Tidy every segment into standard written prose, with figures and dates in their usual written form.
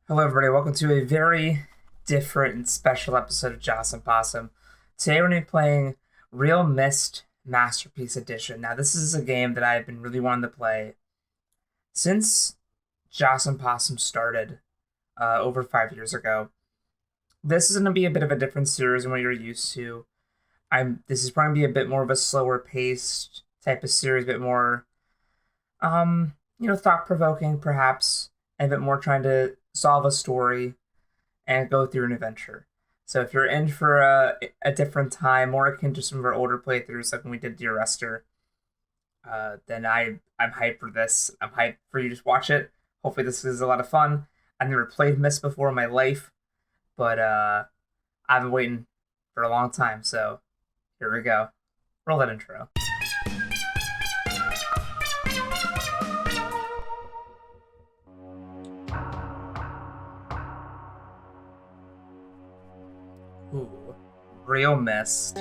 Hello, everybody. Welcome to a very different and special episode of Jawesome Possum. Today, we're going to be playing realMyst Masterpiece Edition. Now, this is a game that I've been really wanting to play since Jawesome Possum started over 5 years ago. This is going to be a bit of a different series than what you're used to. This is probably going to be a bit more of a slower paced type of series, a bit more, thought-provoking, perhaps, and a bit more trying to solve a story and go through an adventure. So if you're in for a different time, more akin to some of our older playthroughs, like when we did Dear Esther, then I'm hyped for this. I'm hyped for you to watch it. Hopefully this is a lot of fun. I've never played Myst before in my life, but I've been waiting for a long time, so here we go. Roll that intro. Ooh, realMyst.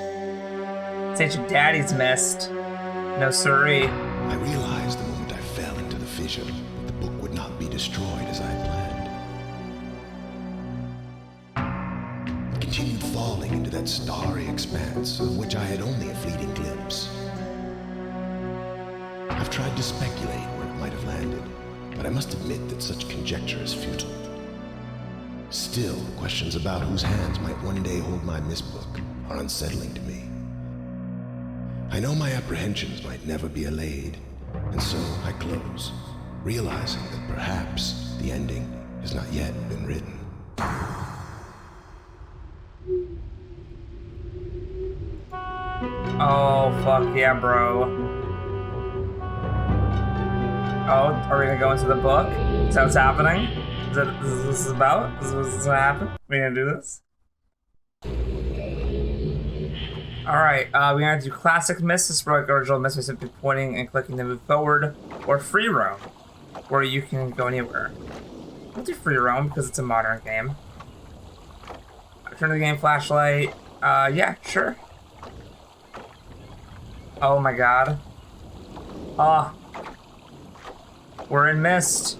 It's ancient daddy's Myst. No siree. I realized the moment I fell into the fissure that the book would not be destroyed as I had planned. It continued falling into that starry expanse of which I had only a fleeting glimpse. I've tried to speculate where it might have landed, but I must admit that such conjecture is futile. Still, questions about whose hands might one day hold my Myst book are unsettling to me. I know my apprehensions might never be allayed, and so I close, realizing that perhaps the ending has not yet been written. Oh, fuck yeah, bro. Oh, are we gonna go into the book? Is that what's happening? Is this is about? Is this gonna happen? We gonna do this? Alright, we're gonna do Classic Myst. This is like original Myst by simply pointing and clicking to move forward, or Free Roam, where you can go anywhere. We'll do Free Roam because it's a modern game. Turn the game flashlight. Yeah, sure. Oh my god. Oh. We're in Myst.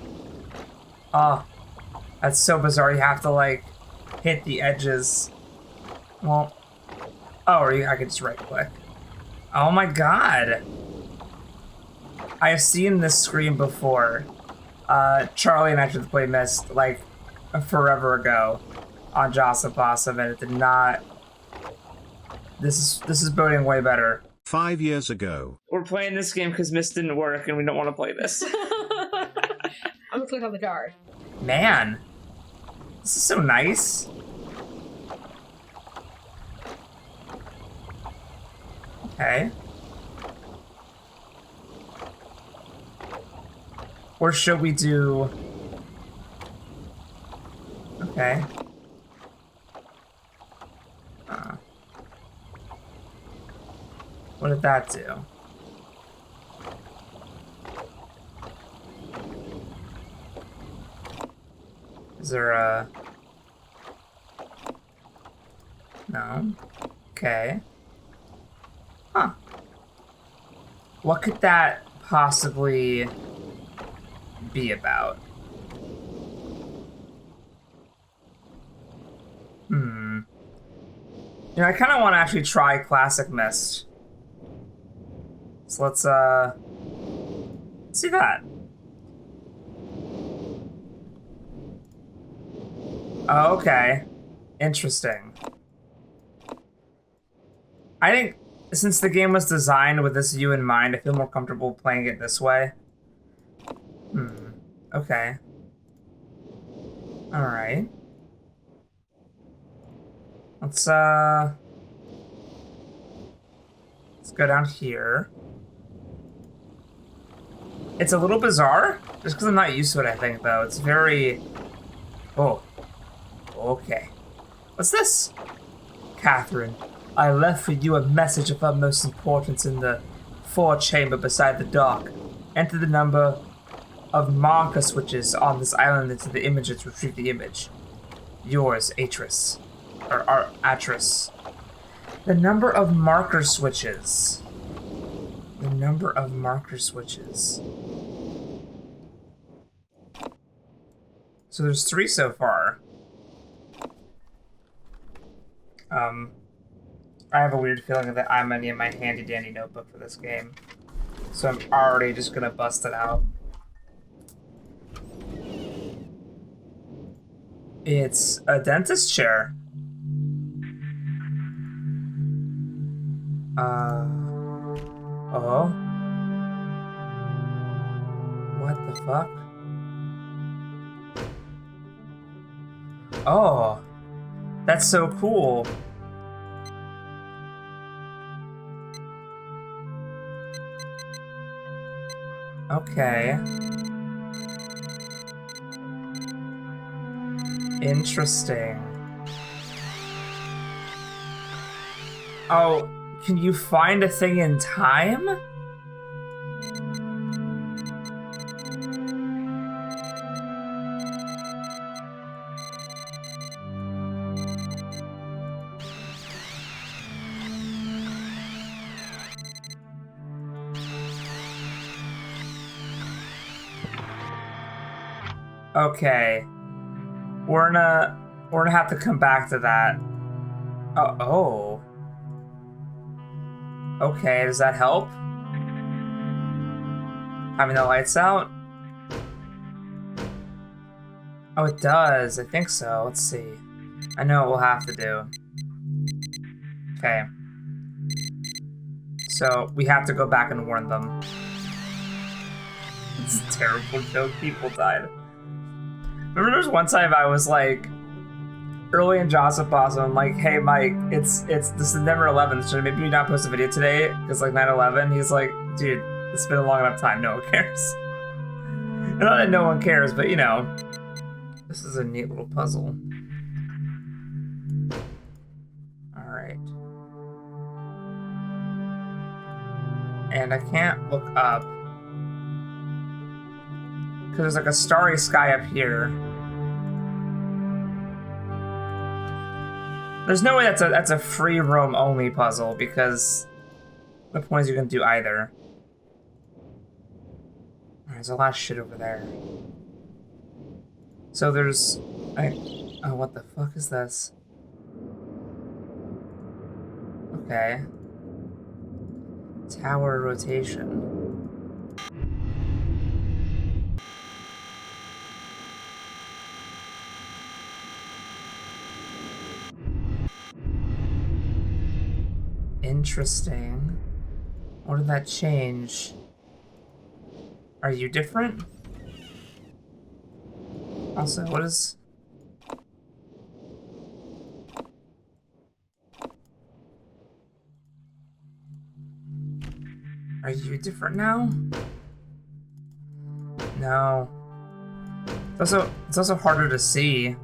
Oh. That's so bizarre. You have to, like, hit the edges. Well. Oh, or I could just right click. Oh my god. I have seen this screen before. Charlie and I should play Myst, like, forever ago on Jawesome Possum, and it did not. This is boding way better. 5 years ago. We're playing this game because Myst didn't work and we don't want to play this. I'm gonna click on the card. Man. This is so nice. Okay. Or should we do... Okay. What did that do? Is there a... No. Okay. Huh. What could that possibly be about? You know, I kind of want to actually try Classic Myst. So let's see that. Oh, okay. Interesting. I think since the game was designed with this view in mind, I feel more comfortable playing it this way. Okay. Alright. Let's go down here. It's a little bizarre, just because I'm not used to it, I think, though. It's very... Oh. Okay. What's this? Catherine, I left for you a message of utmost importance in the forechamber beside the dock. Enter the number of marker switches on this island into the image to retrieve the image. Yours, Atris. Or Atris. The number of marker switches. The number of marker switches. So there's 3 so far. I have a weird feeling that I'm gonna need my handy dandy notebook for this game. So I'm already just gonna bust it out. It's a dentist chair. Oh? What the fuck? Oh, that's so cool. Okay. Interesting. Oh, can you find a thing in time? Okay. We're gonna have to come back to that. Oh. Okay, does that help? Having the lights out? Oh, it does. I think so. Let's see. I know what we'll have to do. Okay. So, we have to go back and warn them. It's a terrible joke. People died. Remember there was one time I was like, early in Jawesome, Possum, I'm like, hey Mike, it's this is November 11th, should maybe we not post a video today? Because like 9/11, he's like, dude, it's been a long enough time, no one cares. Not that no one cares, but you know, this is a neat little puzzle. Alright. And I can't look up. Because there's like a starry sky up here. There's no way that's a free roam only puzzle, because the point is you can do either. There's a lot of shit over there. So there's oh, what the fuck is this? Okay. Tower rotation. Interesting. What did that change? Are you different? Also, what is... Are you different now? No. It's also harder to see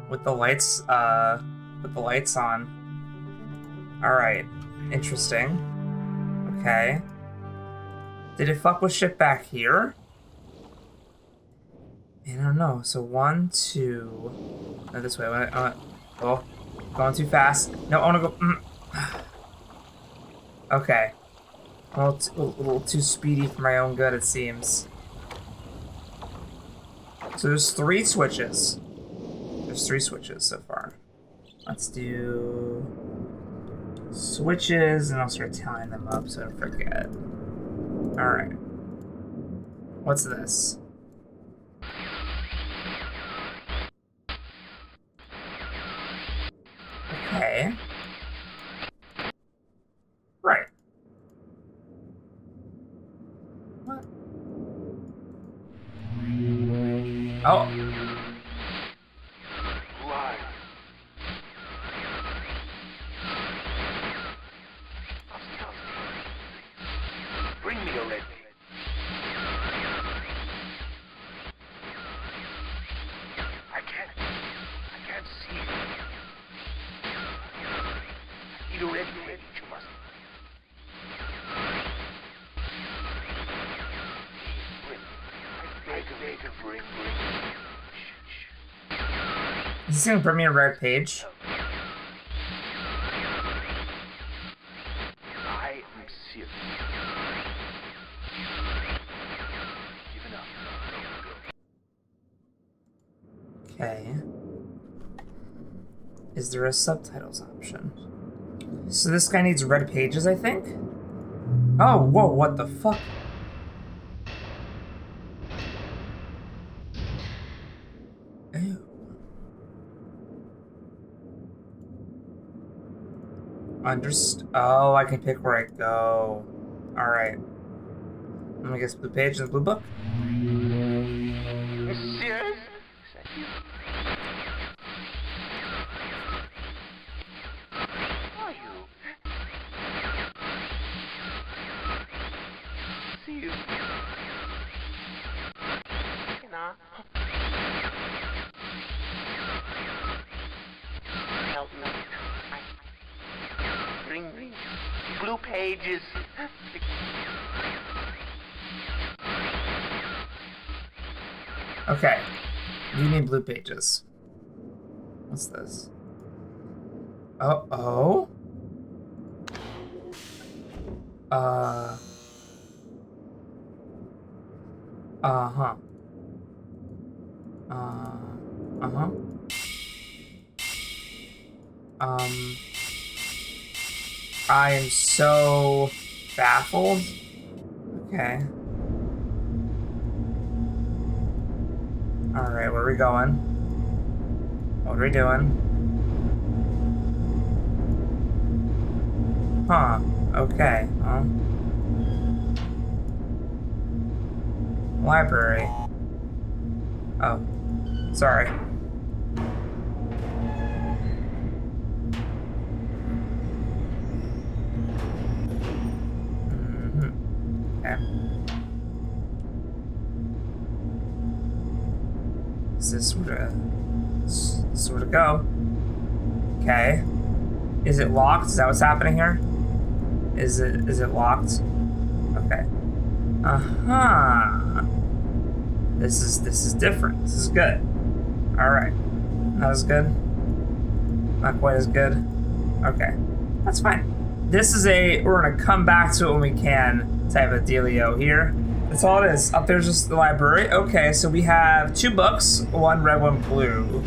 with the lights on. Alright. Interesting. Okay. Did it fuck with shit back here? I don't know. So 1, 2... No, this way. Oh, going too fast. No, I wanna go... Okay. A little too speedy for my own good, it seems. So there's 3 switches. There's 3 switches so far. Let's do... switches, and I'll start tying them up so I don't forget. Alright. What's this? Okay. Right. What? Oh. Bring me a red. I can't see. I need a red. You must. I beg to bring. Is this gonna bring me a red page? I am serious. Give it up. Is there a subtitles option? So this guy needs red pages, I think? Oh, whoa, what the fuck? Ew. Oh, I can pick where I go. Alright. Let me guess, blue page in the blue book? Serious? Is that you? Are you? See you. Nah. Help me. Bring me blue pages. Okay. You need blue pages. What's this? Oh? Uh-huh. Uh-huh. I am so baffled. Okay. Alright, where are we going? What are we doing? Huh. Okay. Library. Oh. Sorry. Okay. Is this where to go? Okay. Is it locked? Is that what's happening here? Is it locked? Okay. Uh-huh. This is different. This is good. Alright. Not as good. Not quite as good. Okay. That's fine. This is we're gonna come back to it when we can type of dealio here. That's all it is. Up there's just the library. Okay, so we have 2 books, one red, one blue.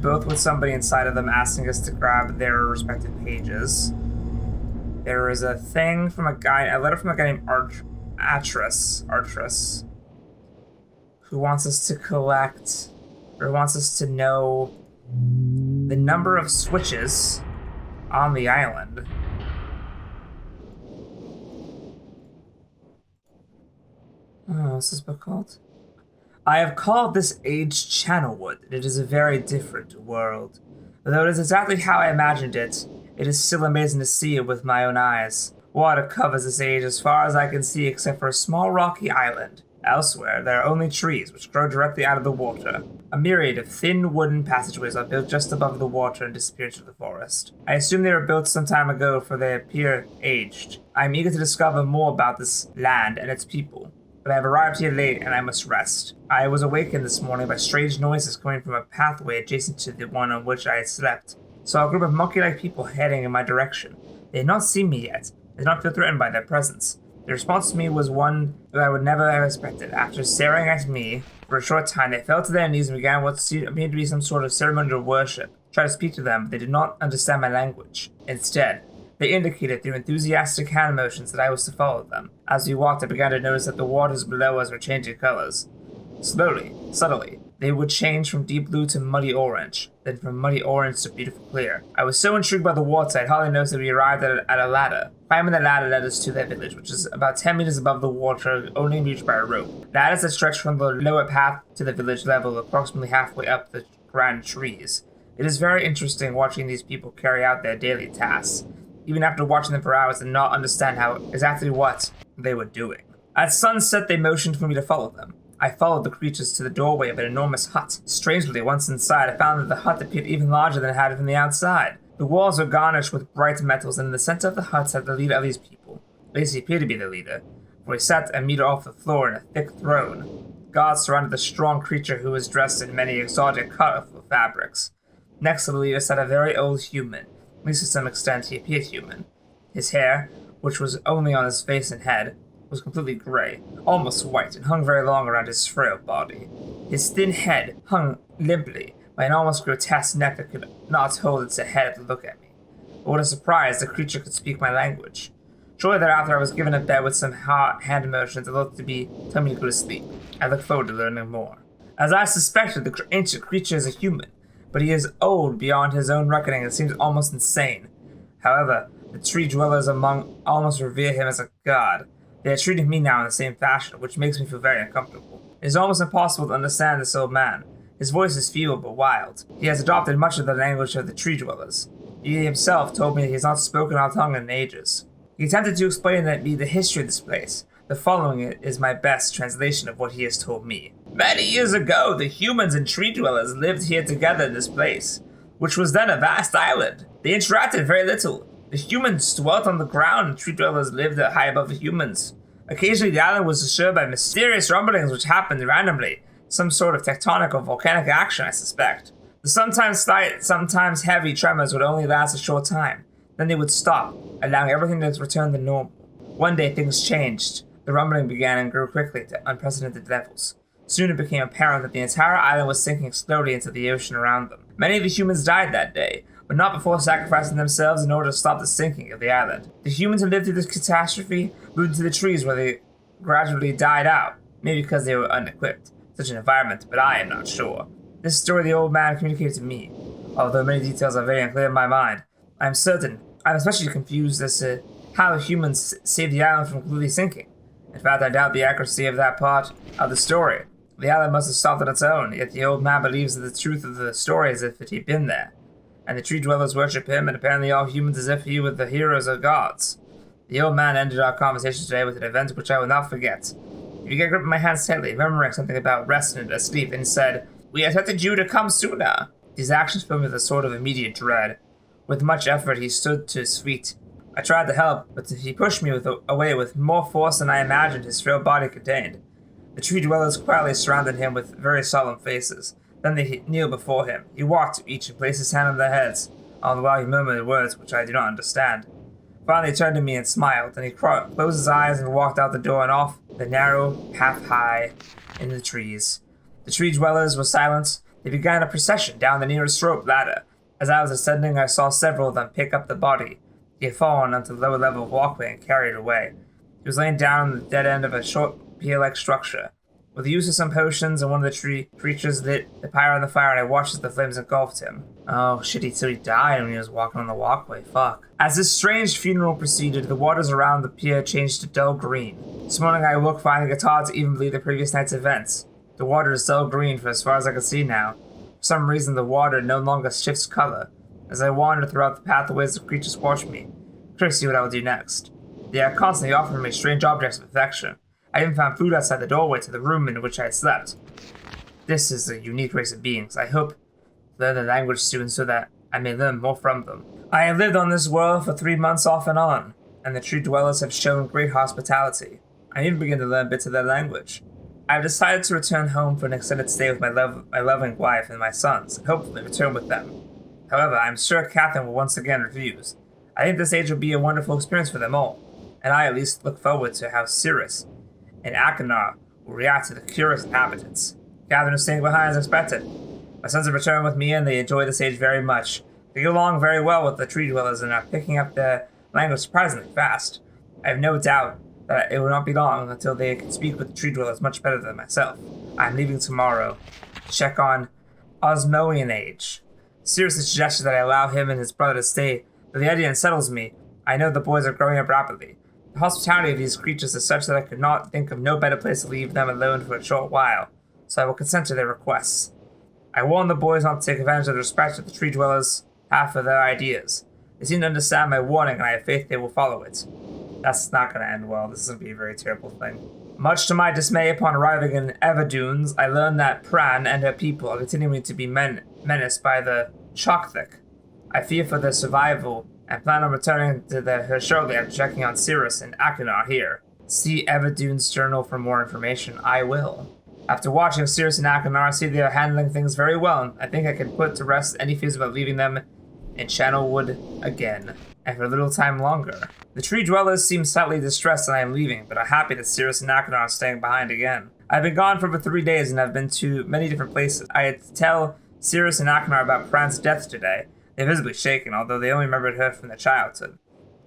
Both with somebody inside of them asking us to grab their respective pages. There is a thing from a letter from a guy named Artress, who wants us to collect, or wants us to know the number of switches on the island. Oh, what's this book called? I have called this age Channelwood, and it is a very different world. Though it is exactly how I imagined it, it is still amazing to see it with my own eyes. Water covers this age as far as I can see except for a small rocky island. Elsewhere, there are only trees, which grow directly out of the water. A myriad of thin wooden passageways are built just above the water and disappear into the forest. I assume they were built some time ago, for they appear aged. I am eager to discover more about this land and its people, but I have arrived here late and I must rest. I was awakened this morning by strange noises coming from a pathway adjacent to the one on which I had slept. Saw a group of monkey-like people heading in my direction. They had not seen me yet. They did not feel threatened by their presence. Their response to me was one that I would never have expected. After staring at me for a short time, they fell to their knees and began what appeared to be some sort of ceremonial worship. I tried to speak to them, but they did not understand my language. Instead, they indicated through enthusiastic hand motions that I was to follow them. As we walked, I began to notice that the waters below us were changing colors. Slowly, subtly, they would change from deep blue to muddy orange, then from muddy orange to beautiful clear. I was so intrigued by the water, I'd hardly noticed that we arrived at a ladder. Climbing the ladder led us to their village, which is about 10 meters above the water, only reached by a rope. Ladders that stretched from the lower path to the village level, approximately halfway up the grand trees. It is very interesting watching these people carry out their daily tasks, even after watching them for hours and not understand exactly what they were doing. At sunset, they motioned for me to follow them. I followed the creatures to the doorway of an enormous hut. Strangely, once inside, I found that the hut appeared even larger than it had from the outside. The walls were garnished with bright metals, and in the center of the hut sat the leader of these people. At least he appeared to be the leader, for he sat a meter off the floor in a thick throne. Guards surrounded the strong creature, who was dressed in many exotic, colorful fabrics. Next to the leader sat a very old human. At least to some extent he appeared human. His hair, which was only on his face and head, was completely gray, almost white, and hung very long around his frail body. His thin head hung limply by an almost grotesque neck that could not hold its head to look at me. But what a surprise, the creature could speak my language. Shortly thereafter, I was given a bed with some hand motions that looked to be telling me to go to sleep. I looked forward to learning more. As I suspected, the ancient creature is a human, but he is old beyond his own reckoning and seems almost insane. However, the tree dwellers among almost revere him as a god. They are treating me now in the same fashion, which makes me feel very uncomfortable. It is almost impossible to understand this old man. His voice is feeble but wild. He has adopted much of the language of the tree dwellers. He himself told me that he has not spoken our tongue in ages. He attempted to explain to me the history of this place. The following is my best translation of what he has told me. Many years ago, the humans and tree dwellers lived here together in this place, which was then a vast island. They interacted very little. The humans dwelt on the ground and tree dwellers lived high above the humans. Occasionally, the island was disturbed by mysterious rumblings which happened randomly. Some sort of tectonic or volcanic action, I suspect. The sometimes slight, sometimes heavy tremors would only last a short time. Then they would stop, allowing everything to return to normal. One day, things changed. The rumbling began and grew quickly to unprecedented levels. Soon it became apparent that the entire island was sinking slowly into the ocean around them. Many of the humans died that day, but not before sacrificing themselves in order to stop the sinking of the island. The humans who lived through this catastrophe moved to the trees where they gradually died out, maybe because they were unequipped for such an environment, but I am not sure. This story the old man communicated to me, although many details are very unclear in my mind. I am certain, I am especially confused as to how the humans saved the island from completely sinking. In fact, I doubt the accuracy of that part of the story. The island must have stopped on its own, yet the old man believes that the truth of the story is as if he had been there. And the tree dwellers worship him, and apparently all humans as if he were the heroes or gods. The old man ended our conversation today with an event which I will not forget. He began gripping my hands tightly, remembering something about rest and asleep, and said, "We expected you to come sooner." These actions filled me with a sort of immediate dread. With much effort, he stood to his feet. I tried to help, but he pushed me away with more force than I imagined his frail body contained. The tree dwellers quietly surrounded him with very solemn faces. Then they kneeled before him. He walked to each and placed his hand on their heads, all the while he murmured words which I do not understand. Finally he turned to me and smiled, then he closed his eyes and walked out the door and off the narrow path high in the trees. The tree dwellers were silent. They began a procession down the nearest rope ladder. As I was ascending, I saw several of them pick up the body. He had fallen onto the lower level walkway and carried away. He was laying down on the dead end of a short pier-like structure. With the use of some potions and one of the tree creatures lit the pyre on the fire, and I watched as the flames engulfed him. Oh shit, so he died when he was walking on the walkway, fuck. As this strange funeral proceeded, the waters around the pier changed to dull green. This morning I awoke finding it hard to even believe the previous night's events. The water is dull green for as far as I can see now. For some reason the water no longer shifts color. As I wandered throughout the pathways, the creatures watched me. Curious to see what I will do next. They are constantly offering me strange objects of affection. I even found food outside the doorway to the room in which I had slept. This is a unique race of beings. I hope to learn the language soon so that I may learn more from them. I have lived on this world for 3 months off and on, and the tree dwellers have shown great hospitality. I even begin to learn bits of their language. I have decided to return home for an extended stay with my loving wife and my sons, and hopefully return with them. However, I am sure Catherine will once again refuse. I think this age will be a wonderful experience for them all, and I at least look forward to how Cirrus and Akinar will react to the curious inhabitants. Catherine is staying behind as expected. My sons have returned with me and they enjoy this age very much. They get along very well with the tree dwellers and are picking up their language surprisingly fast. I have no doubt that it will not be long until they can speak with the tree dwellers much better than myself. I am leaving tomorrow to check on Osmoian age. Seriously suggested that I allow him and his brother to stay, but the idea unsettles me. I know the boys are growing up rapidly. The hospitality of these creatures is such that I could not think of no better place to leave them alone for a short while, so I will consent to their requests. I warn the boys not to take advantage of the respect that the tree dwellers have for their ideas. They seem to understand my warning, and I have faith they will follow it. That's not going to end well. This is going to be a very terrible thing. Much to my dismay, upon arriving in Everdunes, I learned that Pran and her people are continuing to be menaced by the Chocthik. I fear for their survival, and plan on returning to her shortly after checking on Cirrus and Akinar here. See Everdune's journal for more information. I will. After watching Cirrus and Akinar, I see they are handling things very well, and I think I can put to rest any fears about leaving them in Channelwood again. and for a little time longer. The tree dwellers seem slightly distressed that I am leaving, but are happy that Sirius and Achenar are staying behind again. I've been gone for over 3 days and have been to many different places. I had to tell Sirius and Achenar about Pran's death today. They're visibly shaken, although they only remembered her from their childhood.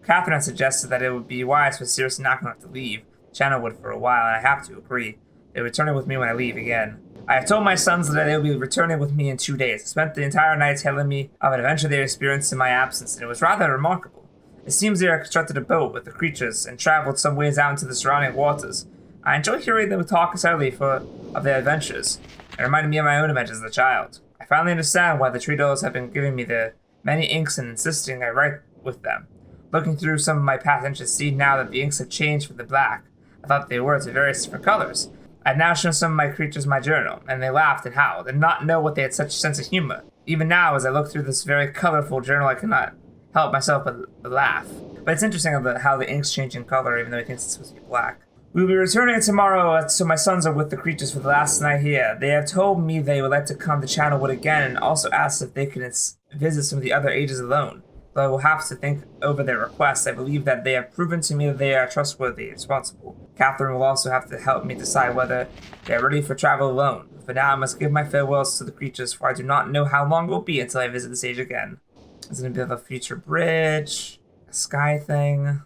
Catherine had suggested that it would be wise for Sirius and Achenar to leave Channelwood for a while, and I have to agree. They're returning with me when I leave again. I have told my sons that they will be returning with me in 2 days. They spent the entire night telling me of an adventure they experienced in my absence, and it was rather remarkable. It seems they have constructed a boat with the creatures and traveled some ways out into the surrounding waters. I enjoy hearing them talk excitedly of their adventures. It reminded me of my own adventures as a child. I finally understand why the tree dwellers have been giving me the many inks and insisting I write with them. Looking through some of my past entries, see now that the inks have changed from the black. I thought they were to various different colors. I've now shown some of my creatures my journal, and they laughed and howled, and not know what they had such a sense of humor. Even now, as I look through this very colorful journal, I cannot help myself but laugh. But it's interesting how the inks change in color, even though he thinks it's supposed to be black. We will be returning tomorrow, so my sons are with the creatures for the last night here. They have told me they would like to come to Channelwood again, and also asked if they can visit some of the other ages alone. Though I will have to think over their requests, I believe that they have proven to me that they are trustworthy and responsible. Catherine will also have to help me decide whether they are ready for travel alone. For now, I must give my farewells to the creatures, for I do not know how long it will be until I visit this age again. There's going to be a future bridge, a sky thing.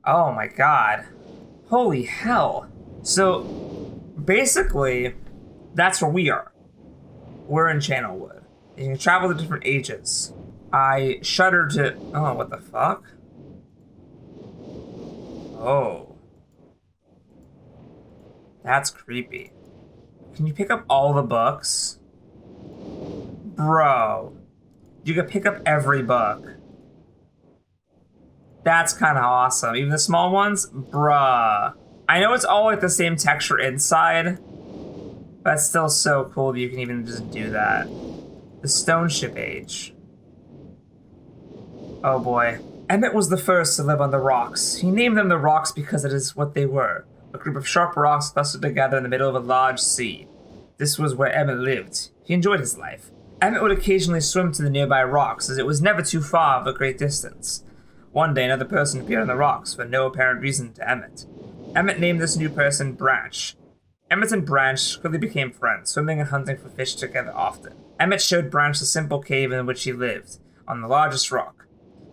Oh my god. Holy hell. So, basically, that's where we are. We're in Channelwood. You can travel to different ages. I shudder to... Oh, what the fuck? Oh. That's creepy. Can you pick up all the books? Bro. You can pick up every book. That's kind of awesome. Even the small ones? Bruh. I know it's all like the same texture inside, but it's still so cool that you can even just do that. The Stone Ship Age. Oh boy. Emmett was the first to live on the rocks. He named them the rocks because it is what they were. A group of sharp rocks clustered together in the middle of a large sea. This was where Emmett lived. He enjoyed his life. Emmett would occasionally swim to the nearby rocks, as it was never too far of a great distance. One day, another person appeared on the rocks for no apparent reason to Emmett. Emmett named this new person Branch. Emmett and Branch quickly became friends, swimming and hunting for fish together often. Emmett showed Branch the simple cave in which he lived, on the largest rock.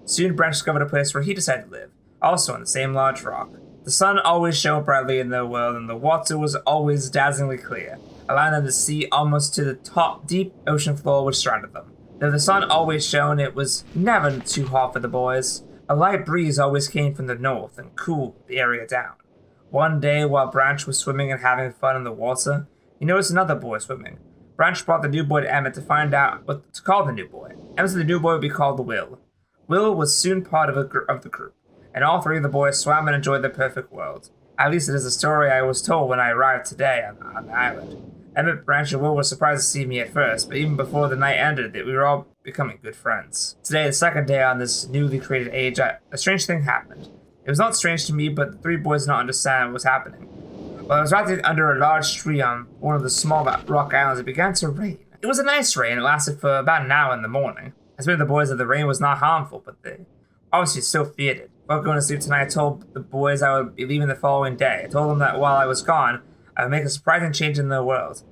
Soon Branch discovered a place where he decided to live, also on the same large rock. The sun always shone brightly in their world, and the water was always dazzlingly clear, allowing them to see almost to the top deep ocean floor which surrounded them. Though the sun always shone, it was never too hot for the boys. A light breeze always came from the north and cooled the area down. One day, while Branch was swimming and having fun in the water, he noticed another boy swimming. Branch brought the new boy to Emmett to find out what to call the new boy. Emmett said the new boy would be called Will. Will was soon part of the group, and all three of the boys swam and enjoyed their perfect world. At least it is the story I was told when I arrived today on the island. Emmett, Branch, and Will were surprised to see me at first, but even before the night ended, we were all becoming good friends. Today, the second day on this newly created age, a strange thing happened. It was not strange to me, but the three boys did not understand what was happening. While I was wrapped under a large tree on one of the small rock islands, it began to rain. It was a nice rain. It lasted for about an hour in the morning. I told the boys that the rain was not harmful, but they obviously still feared it. Before going to sleep tonight, I told the boys I would be leaving the following day. I told them that while I was gone, I would make a surprising change in their world.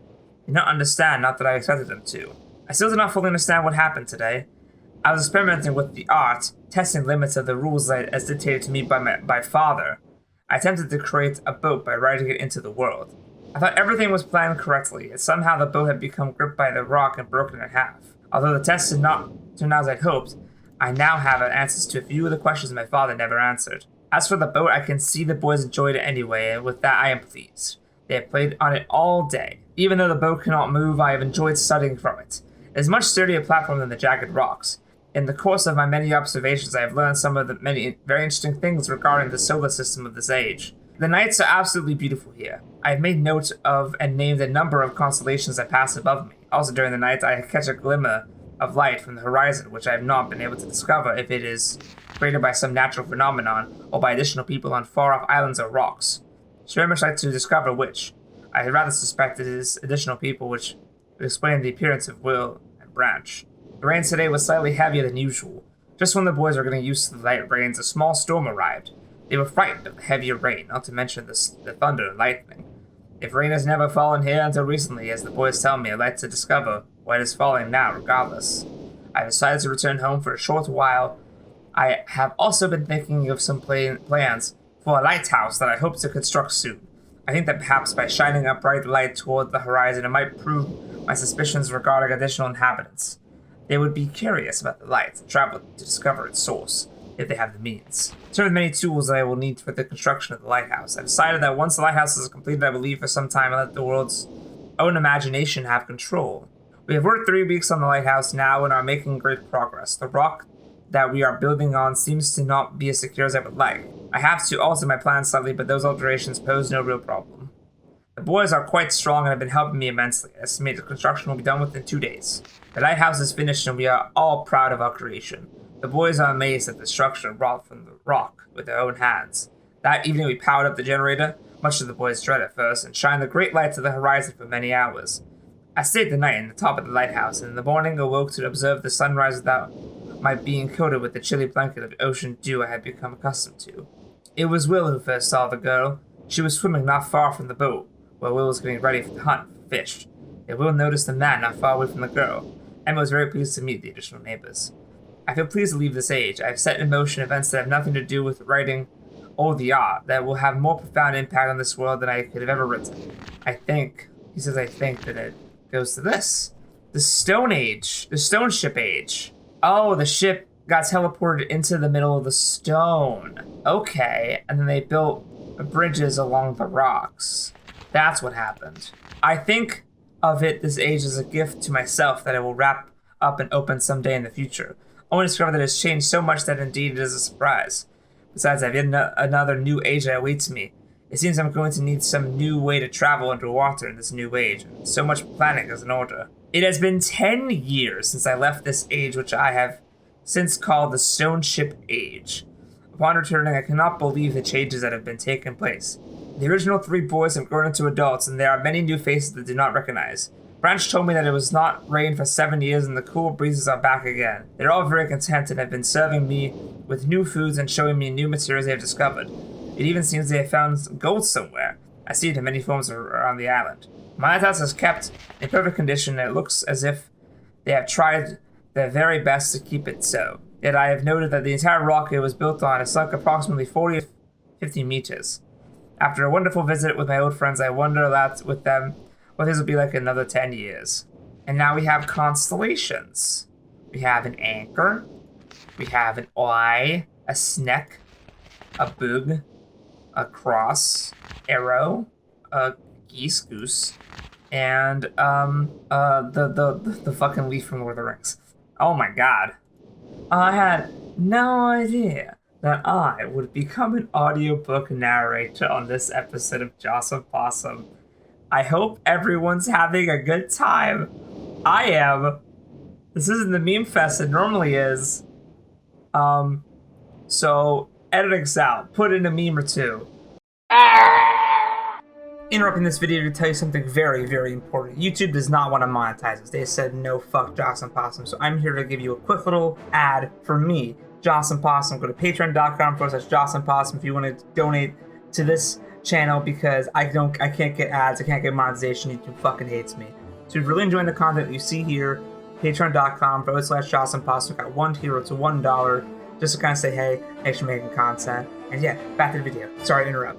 They did not understand, not that I expected them to. I still did not fully understand what happened today. I was experimenting with the art, testing limits of the rules as dictated to me by my father. I attempted to create a boat by riding it into the world. I thought everything was planned correctly, yet somehow the boat had become gripped by the rock and broken in half. Although the test did not turn out as I'd hoped, I now have answers to a few of the questions my father never answered. As for the boat, I can see the boys enjoyed it anyway, and with that I am pleased. They have played on it all day. Even though the boat cannot move, I have enjoyed studying from it. It is a much sturdier platform than the jagged rocks. In the course of my many observations, I have learned some of the many very interesting things regarding the solar system of this age. The nights are absolutely beautiful here. I have made note of and named a number of constellations that pass above me. Also during the night, I catch a glimmer of light from the horizon, which I have not been able to discover if it is created by some natural phenomenon or by additional people on far-off islands or rocks. I should very much like to discover which. I had rather suspect it is additional people, which would explain the appearance of Will and Branch. The rain today was slightly heavier than usual. Just when the boys were getting used to the light rains, a small storm arrived. They were frightened of the heavier rain, not to mention the thunder and lightning. If rain has never fallen here until recently, as the boys tell me, I'd like to discover why it is falling now regardless. I decided to return home for a short while. I have also been thinking of some plans for a lighthouse that I hope to construct soon. I think that perhaps by shining a bright light toward the horizon, it might prove my suspicions regarding additional inhabitants. They would be curious about the light and travel to discover its source, if they have the means. In terms of many tools that I will need for the construction of the lighthouse, I decided that once the lighthouse is completed, I will leave for some time and let the world's own imagination have control. We have worked 3 weeks on the lighthouse now and are making great progress. The rock that we are building on seems to not be as secure as I would like. I have to alter my plans slightly, but those alterations pose no real problem. The boys are quite strong and have been helping me immensely. I estimate the construction will be done within 2 days. The lighthouse is finished and we are all proud of our creation. The boys are amazed at the structure brought from the rock with their own hands. That evening we powered up the generator, much to the boys' dread at first, and shined the great light to the horizon for many hours. I stayed the night in the top of the lighthouse, and in the morning awoke to observe the sunrise without my being coated with the chilly blanket of ocean dew I had become accustomed to. It was Will who first saw the girl. She was swimming not far from the boat, where Will was getting ready for the hunt for fish. And Will noticed a man not far away from the girl. Emma was very pleased to meet the additional neighbors. I feel pleased to leave this age. I have set in motion events that have nothing to do with writing or the art that will have more profound impact on this world than I could have ever written. I think that it goes to this. The Stone Age. The Stone Ship Age. Oh, the ship got teleported into the middle of the stone. Okay, and then they built bridges along the rocks. That's what happened. I think of this age as a gift to myself that I will wrap up and open someday in the future. Only discover that it has changed so much that indeed it is a surprise. Besides, I have yet another new age that awaits me. It seems I'm going to need some new way to travel underwater in this new age, and so much planning is in order. It has been 10 years since I left this age, which I have since called the Stone Ship Age. Upon returning, I cannot believe the changes that have been taking place. The original 3 boys have grown into adults, and there are many new faces that I do not recognize. Branch told me that it was not rained for 7 years and the cool breezes are back again. They're all very content and have been serving me with new foods and showing me new materials they have discovered. It even seems they have found gold somewhere. I see it in many forms around the island. My lighthouse is kept in perfect condition and it looks as if they have tried their very best to keep it so. Yet I have noted that the entire rock it was built on is sunk approximately 40 to 50 meters. After a wonderful visit with my old friends, I wonder aloud with them what this will be like in another 10 years. And now we have constellations. We have an anchor. We have an eye, a sneck, a bug, a cross, arrow, a geese, goose, and the fucking leaf from Lord of the Rings. Oh my god. I had no idea that I would become an audiobook narrator on this episode of Jawesome Possum. I hope everyone's having a good time. I am. This isn't the meme fest it normally is. So editing out. Put in a meme or two. Interrupting this video to tell you something very, very important. YouTube does not want to monetize us. They said no, fuck Jawesome Possum. So I'm here to give you a quick little ad for me, Jawesome Possum. Go to patreon.com/JawesomePossum if you want to donate to this channel because I can't get ads, I can't get monetization. YouTube fucking hates me. So if you're really enjoying the content you see here, patreon.com/JawesomePossum. Got 1 tier to $1 just to kind of say hey, thanks for making content. And yeah, back to the video. Sorry to interrupt.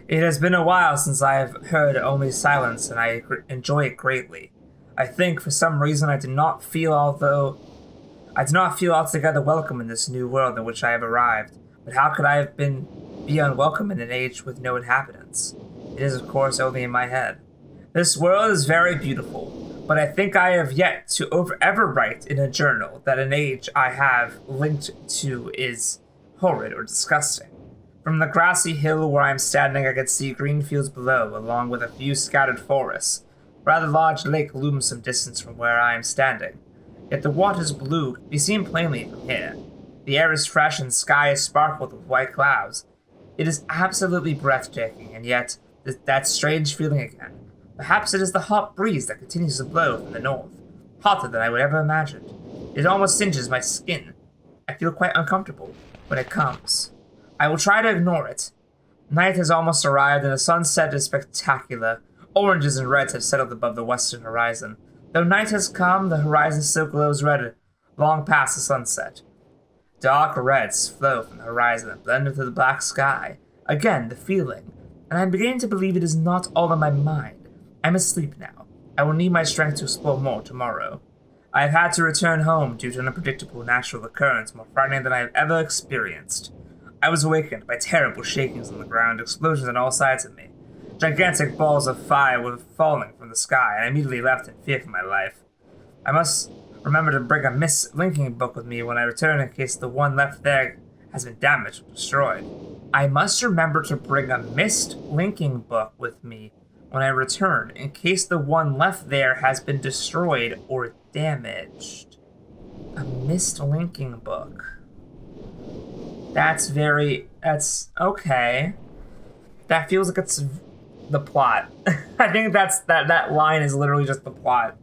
It has been a while since I have heard only silence, and I enjoy it greatly. I think for some reason I do not feel altogether welcome in this new world in which I have arrived. But how could I have be unwelcome in an age with no inhabitants? It is, of course, only in my head. This world is very beautiful, but I think I have yet to ever write in a journal that an age I have linked to is horrid or disgusting. From the grassy hill where I am standing, I can see green fields below, along with a few scattered forests. A rather large lake looms some distance from where I am standing. Yet the water's blue can be seen plainly from here. The air is fresh and the sky is sparkled with white clouds. It is absolutely breathtaking, and yet that strange feeling again. Perhaps it is the hot breeze that continues to blow from the north, hotter than I would ever imagined. It almost singes my skin. I feel quite uncomfortable when it comes. I will try to ignore it. Night has almost arrived and the sunset is spectacular. Oranges and reds have settled above the western horizon. Though night has come, the horizon still glows red, long past the sunset. Dark reds flow from the horizon and blend into the black sky. Again, the feeling, and I am beginning to believe it is not all in my mind. I'm asleep now. I will need my strength to explore more tomorrow. I have had to return home due to an unpredictable natural occurrence more frightening than I have ever experienced. I was awakened by terrible shakings on the ground, explosions on all sides of me. Gigantic balls of fire were falling from the sky, and I immediately left in fear for my life. I must remember to bring a Myst linking book with me when I return in case the one left there has been damaged or destroyed. I must remember to bring a Myst linking book with me when I return in case the one left there has been destroyed or damaged. A Myst linking book. That's okay. That feels like it's the plot. I think that line is literally just the plot.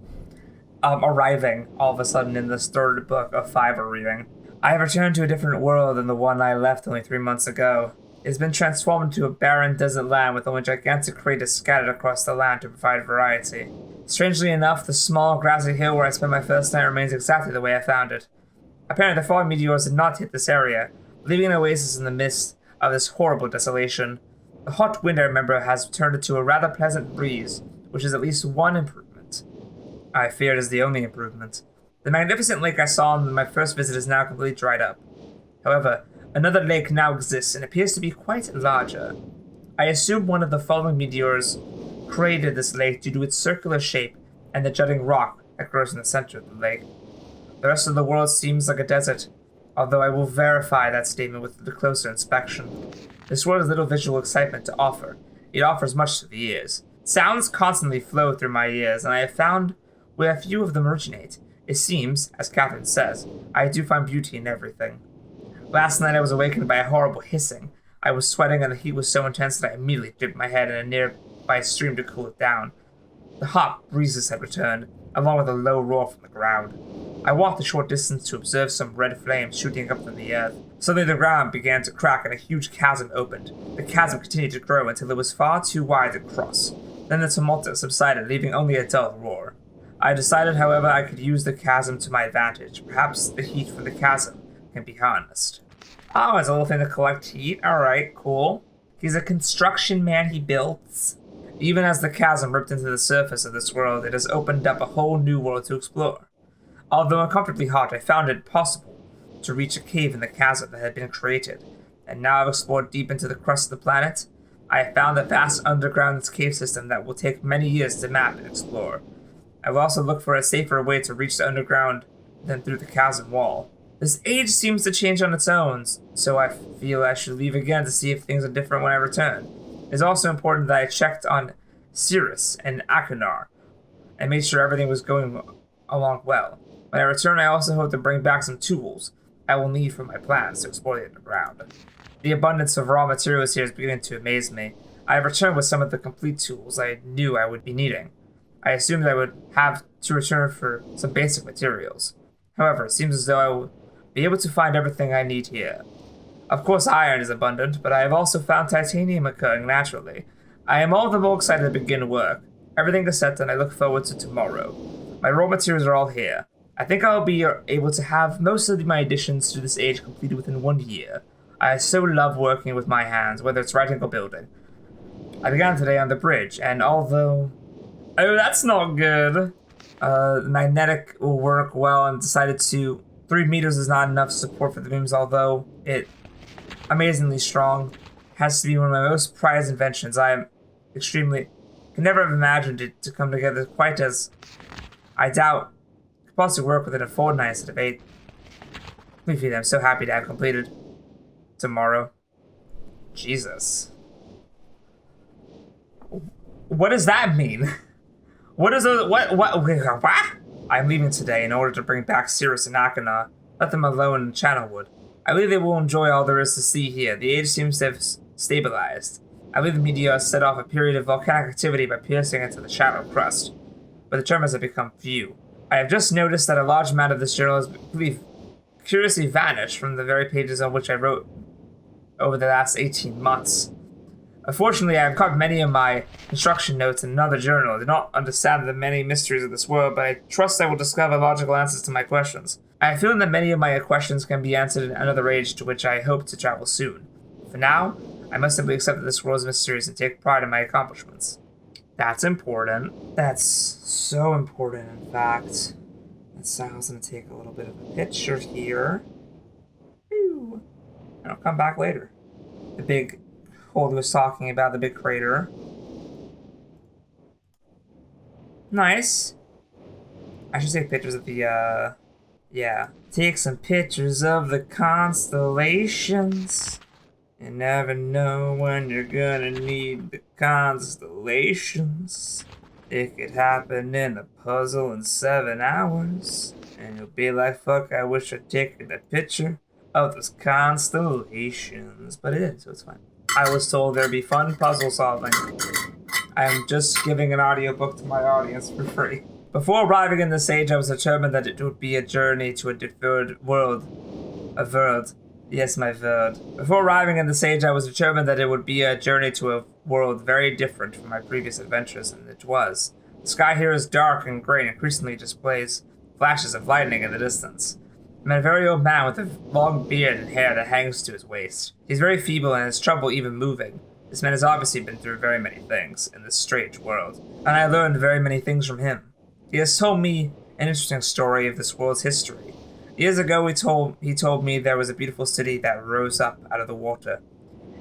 Arriving all of a sudden in this third book of 5 we're reading. I have returned to a different world than the one I left only 3 months ago. It has been transformed into a barren desert land with only gigantic craters scattered across the land to provide variety. Strangely enough, the small grassy hill where I spent my first night remains exactly the way I found it. Apparently the falling meteors did not hit this area, leaving an oasis in the midst of this horrible desolation. The hot wind, I remember, has turned into a rather pleasant breeze, which is at least one improvement. I fear it is the only improvement. The magnificent lake I saw on my first visit is now completely dried up. However, another lake now exists and appears to be quite larger. I assume one of the falling meteors created this lake due to its circular shape and the jutting rock that grows in the center of the lake. The rest of the world seems like a desert, although I will verify that statement with a closer inspection. This world has little visual excitement to offer. It offers much to the ears. Sounds constantly flow through my ears, and I have found where a few of them originate. It seems, as Catherine says, I do find beauty in everything. Last night I was awakened by a horrible hissing. I was sweating and the heat was so intense that I immediately dipped my head in a nearby stream to cool it down. The hot breezes had returned, along with a low roar from the ground. I walked a short distance to observe some red flames shooting up from the earth. Suddenly the ground began to crack and a huge chasm opened. The chasm continued to grow until it was far too wide to cross. Then the tumult subsided, leaving only a dull roar. I decided, however, I could use the chasm to my advantage. Perhaps the heat from the chasm can be harnessed. Oh, it's a little thing to collect heat. Alright, cool. He's a construction man, he builds. Even as the chasm ripped into the surface of this world, it has opened up a whole new world to explore. Although uncomfortably hot, I found it possible to reach a cave in the chasm that had been created, and now I've explored deep into the crust of the planet. I have found a vast underground cave system that will take many years to map and explore. I will also look for a safer way to reach the underground than through the chasm wall. This age seems to change on its own, so I feel I should leave again to see if things are different when I return. It is also important that I checked on Cirrus and Akinar and made sure everything was going along well. When I return, I also hope to bring back some tools I will need for my plans to explore the underground. The abundance of raw materials here is beginning to amaze me. I have returned with some of the complete tools I knew I would be needing. I assumed I would have to return for some basic materials. However, it seems as though I will be able to find everything I need here. Of course, iron is abundant, but I have also found titanium occurring naturally. I am all the more excited to begin work. Everything is set and I look forward to tomorrow. My raw materials are all here. I think I'll be able to have most of my additions to this age completed within 1 year. I so love working with my hands, whether it's writing or building. I began today on the bridge, and although... Oh, that's not good! Magnetic will work well and decided to... 3 meters is not enough support for the beams, although it... amazingly strong. Has to be one of my most prized inventions. I am extremely... can never have imagined it to come together quite as... I doubt... could possibly work within a fortnight instead of 8. I'm so happy to have completed. Tomorrow. Jesus. What does that mean? What is a... what? I'm leaving today in order to bring back Cirrus and Akana. Let them alone in Channelwood. I believe they will enjoy all there is to see here. The age seems to have stabilized. I believe the meteor set off a period of volcanic activity by piercing into the shallow crust, but the tremors have become few. I have just noticed that a large amount of this journal is curiously vanished from the very pages on which I wrote over the last 18 months. Unfortunately, I have carved many of my construction notes in another journal. I do not understand the many mysteries of this world, but I trust I will discover logical answers to my questions. I have feeling that many of my questions can be answered in another age to which I hope to travel soon. For now, I must simply accept that this world is mysterious and take pride in my accomplishments. That's important. That's so important, in fact. So I was going to take a little bit of a picture here. Whew. And I'll come back later. The big hole he was talking about, the big crater. Nice. I should take pictures of the, yeah. Take some pictures of the constellations. You never know when you're gonna need the constellations. It could happen in a puzzle in 7 hours. And you'll be like, fuck, I wish I'd taken a picture of those constellations. But it is, so it's fine. I was told there'd be fun puzzle solving. I am just giving an audiobook to my audience for free. Before arriving in this age, I was determined that it would be a journey to a different world. A world. Yes, my word. Before arriving in this age, I was determined that it would be a journey to a world very different from my previous adventures, and it was. The sky here is dark and gray and increasingly displays flashes of lightning in the distance. I'm a very old man with a long beard and hair that hangs to his waist. He's very feeble and has trouble even moving. This man has obviously been through very many things in this strange world, and I learned very many things from him. He has told me an interesting story of this world's history. Years ago, he told me there was a beautiful city that rose up out of the water.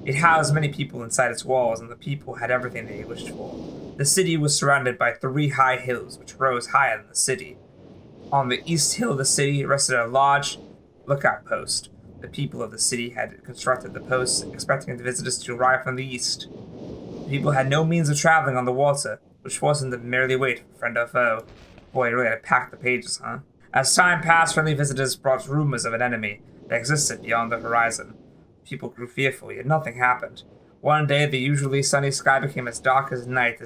It housed many people inside its walls, and the people had everything they wished for. The city was surrounded by 3 high hills, which rose higher than the city. On the east hill of the city rested a large lookout post. The people of the city had constructed the post, expecting the visitors to arrive from the east. The people had no means of traveling on the water, which forced them to merely wait for friend or foe. Boy, you really had to pack the pages, huh? As time passed, friendly visitors brought rumors of an enemy that existed beyond the horizon. People grew fearful, yet nothing happened. One day, the usually sunny sky became as dark as night,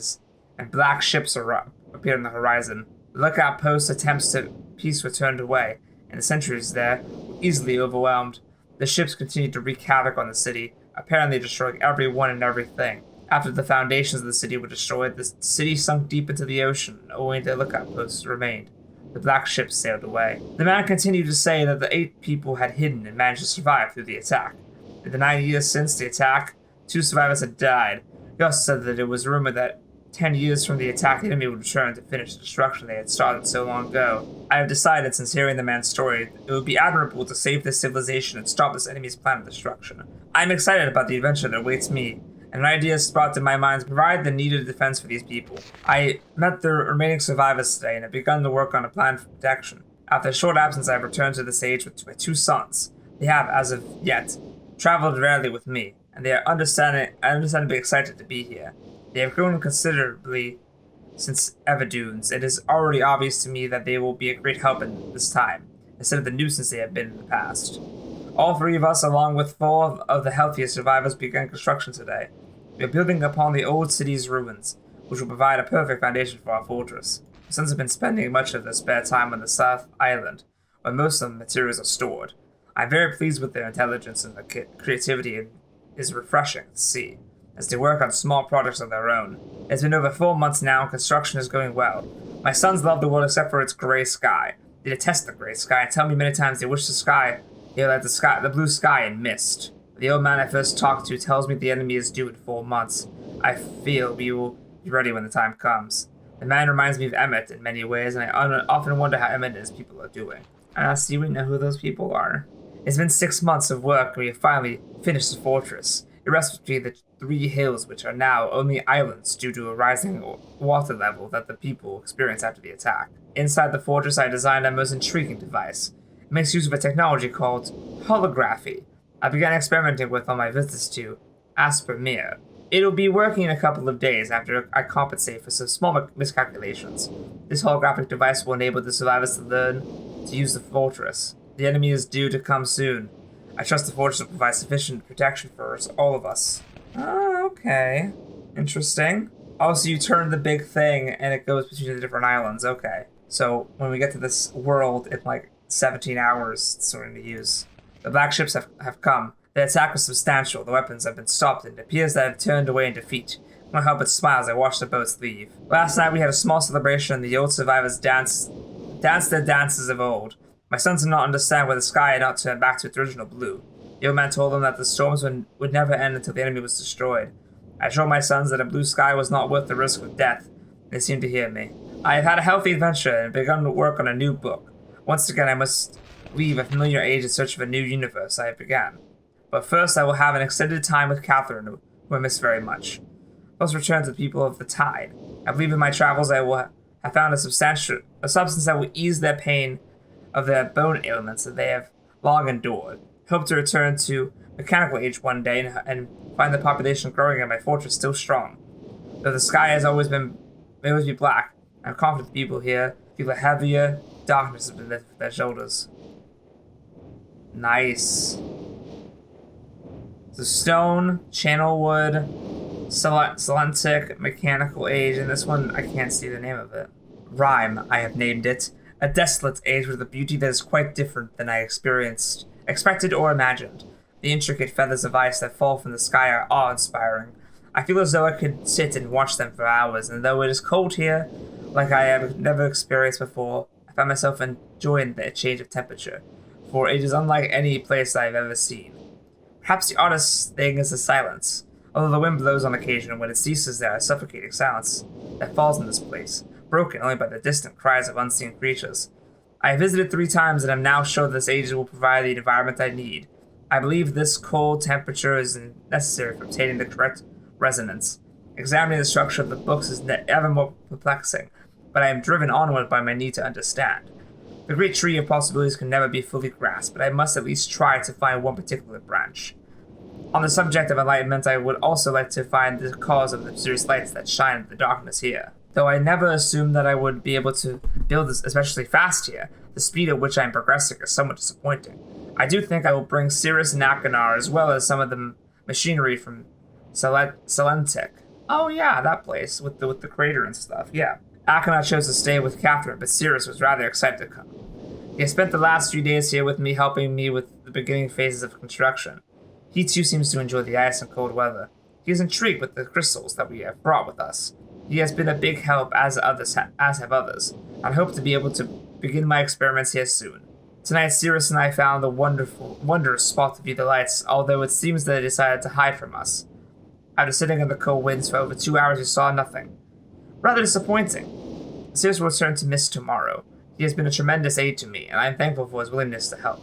and black ships appeared on the horizon. The lookout post's attempts to peace were turned away, and the sentries there were easily overwhelmed. The ships continued to wreak havoc on the city, apparently destroying everyone and everything. After the foundations of the city were destroyed, the city sunk deep into the ocean, and only the lookout posts remained. The black ships sailed away. The man continued to say that the 8 people had hidden and managed to survive through the attack. In the 9 years since the attack, 2 survivors had died. He also said that it was rumored that 10 years from the attack, the enemy would return to finish the destruction they had started so long ago. I have decided, since hearing the man's story, it would be admirable to save this civilization and stop this enemy's plan of destruction. I am excited about the adventure that awaits me, and an idea sprout in my mind to provide the needed defense for these people. I met the remaining survivors today and have begun to work on a plan for protection. After a short absence, I have returned to this age with my 2 sons. They have, as of yet, traveled rarely with me, and they are understandably excited to be here. They have grown considerably since Everdunes. It is already obvious to me that they will be a great help in this time, instead of the nuisance they have been in the past. All 3 of us, along with 4 of the healthiest survivors, began construction today. We are building upon the old city's ruins, which will provide a perfect foundation for our fortress. My sons have been spending much of their spare time on the South Island, where most of the materials are stored. I am very pleased with their intelligence, and their creativity is refreshing to see, as they work on small projects of their own. It's been over 4 months now, and construction is going well. My sons love the world except for its gray sky. They detest the gray sky and tell me many times they wish they like the blue sky in Myst. The old man I first talked to tells me the enemy is due in 4 months. I feel we will be ready when the time comes. The man reminds me of Emmett in many ways, and I often wonder how Emmett and his people are doing. I see we know who those people are. It's been 6 months of work, and we have finally finished the fortress. It rests between the 3 hills, which are now only islands due to a rising water level that the people experienced after the attack. Inside the fortress, I designed a most intriguing device. It makes use of a technology called holography. I began experimenting with on my visits to Aspermere. It'll be working in a couple of days after I compensate for some small miscalculations. This holographic device will enable the survivors to learn to use the fortress. The enemy is due to come soon. I trust the fortress will provide sufficient protection for all of us. Oh, okay. Interesting. Also, you turn the big thing and it goes between the different islands. Okay. So when we get to this world in like 17 hours it's going to use. The black ships have come. The attack was substantial. The weapons have been stopped, and it appears that I have turned away in defeat. I can't help but smile as I watch the boats leave. Last night we had a small celebration, and the old survivors danced their dances of old. My sons did not understand why the sky had not turned back to its original blue. The old man told them that the storms would never end until the enemy was destroyed. I showed my sons that a blue sky was not worth the risk of death, and they seemed to hear me. I have had a healthy adventure and begun to work on a new book. Once again, I must leave a familiar age in search of a new universe I have begun. But first, I will have an extended time with Catherine, who I miss very much. Let's return to the people of the tide. I believe in my travels I will have found a substance that will ease their pain of their bone ailments that they have long endured. Hope to return to mechanical age one day and find the population growing and my fortress still strong. Though the sky has may always be black, I'm confident the people here feel a heavier darkness beneath their shoulders. Nice. So stone, channel wood, Selentic, mechanical age, and this one, I can't see the name of it. Rhyme, I have named it. A desolate age with a beauty that is quite different than I expected or imagined. The intricate feathers of ice that fall from the sky are awe-inspiring. I feel as though I could sit and watch them for hours, and though it is cold here, like I have never experienced before, I find myself enjoying the change of temperature, for it is unlike any place I have ever seen. Perhaps the oddest thing is the silence. Although the wind blows on occasion, when it ceases there is suffocating silence that falls in this place, broken only by the distant cries of unseen creatures. I have visited 3 times and am now sure this age will provide the environment I need. I believe this cold temperature is necessary for obtaining the correct resonance. Examining the structure of the books is ever more perplexing, but I am driven onward by my need to understand. The great tree of possibilities can never be fully grasped, but I must at least try to find one particular branch. On the subject of enlightenment, I would also like to find the cause of the mysterious lights that shine in the darkness here. Though I never assumed that I would be able to build this especially fast here, the speed at which I am progressing is somewhat disappointing. I do think I will bring Cirrus and Achenar as well as some of the machinery from Selentic. Oh yeah, that place with the crater and stuff, yeah. Achenar chose to stay with Catherine, but Cirrus was rather excited to come. He has spent the last few days here with me, helping me with the beginning phases of construction. He too seems to enjoy the ice and cold weather. He is intrigued with the crystals that we have brought with us. He has been a big help, as have others. I hope to be able to begin my experiments here soon. Tonight, Cirrus and I found a wondrous spot to view the lights, although it seems that they decided to hide from us. After sitting in the cold winds for over 2 hours, we saw nothing. Rather disappointing. Cirrus will return to Myst tomorrow. He has been a tremendous aid to me, and I am thankful for his willingness to help.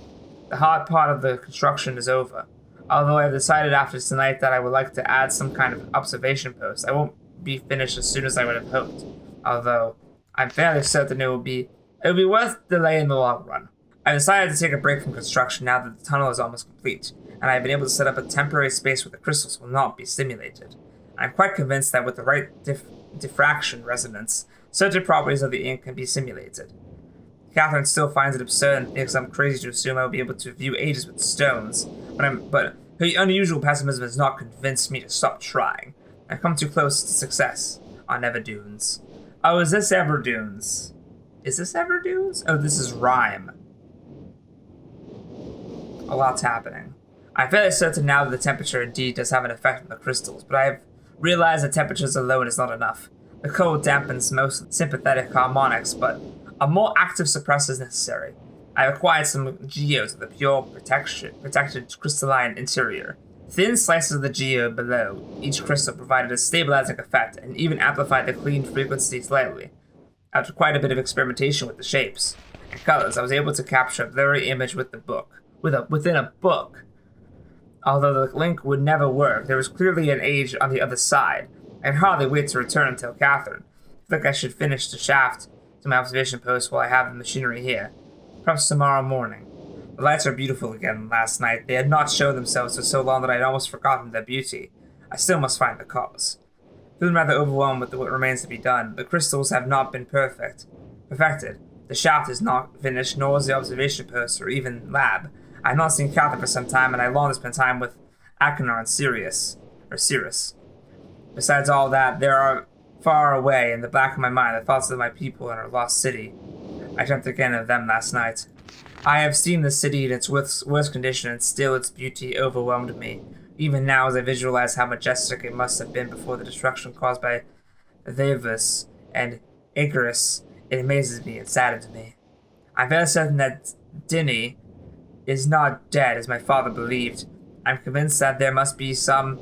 The hard part of the construction is over. Although I have decided after tonight that I would like to add some kind of observation post, I won't be finished as soon as I would have hoped. Although I'm fairly certain it will be worth delay in the long run. I decided to take a break from construction now that the tunnel is almost complete, and I have been able to set up a temporary space where the crystals will not be stimulated. I am quite convinced that with the right diffraction resonance, certain properties of the ink can be simulated. Catherine still finds it absurd and thinks I'm crazy to assume I will be able to view ages with stones, but her unusual pessimism has not convinced me to stop trying. I've come too close to success on Everdunes. Oh, is this Everdunes? Is this Everdunes? Oh, this is Rhyme. A lot's happening. I'm fairly certain now that the temperature indeed does have an effect on the crystals, but I have realized that temperatures alone is not enough. The cold dampens most sympathetic harmonics, but a more active suppressor is necessary. I have acquired some geodes with a pure protected crystalline interior. Thin slices of the geode below each crystal provided a stabilizing effect and even amplified the clean frequency slightly. After quite a bit of experimentation with the shapes and colors, I was able to capture a blurry image with the book. Within a book. Although the link would never work, there was clearly an age on the other side. I can hardly wait to return and tell Catherine. I think I should finish the shaft to my observation post while I have the machinery here. Perhaps tomorrow morning. The lights are beautiful again last night. They had not shown themselves for so long that I had almost forgotten their beauty. I still must find the cause. Feeling rather overwhelmed with what remains to be done, the crystals have not been perfected. The shaft is not finished, nor is the observation post or even lab. I have not seen Catherine for some time, and I long to spend time with Achenar and Cirrus. Besides all that, there are far away in the back of my mind the thoughts of my people in our lost city. I dreamt again of them last night. I have seen the city in its worst condition, and still its beauty overwhelmed me. Even now, as I visualize how majestic it must have been before the destruction caused by Thevus and Icarus, it amazes me and saddens me. I'm very certain that Dinny is not dead, as my father believed. I'm convinced that there must be some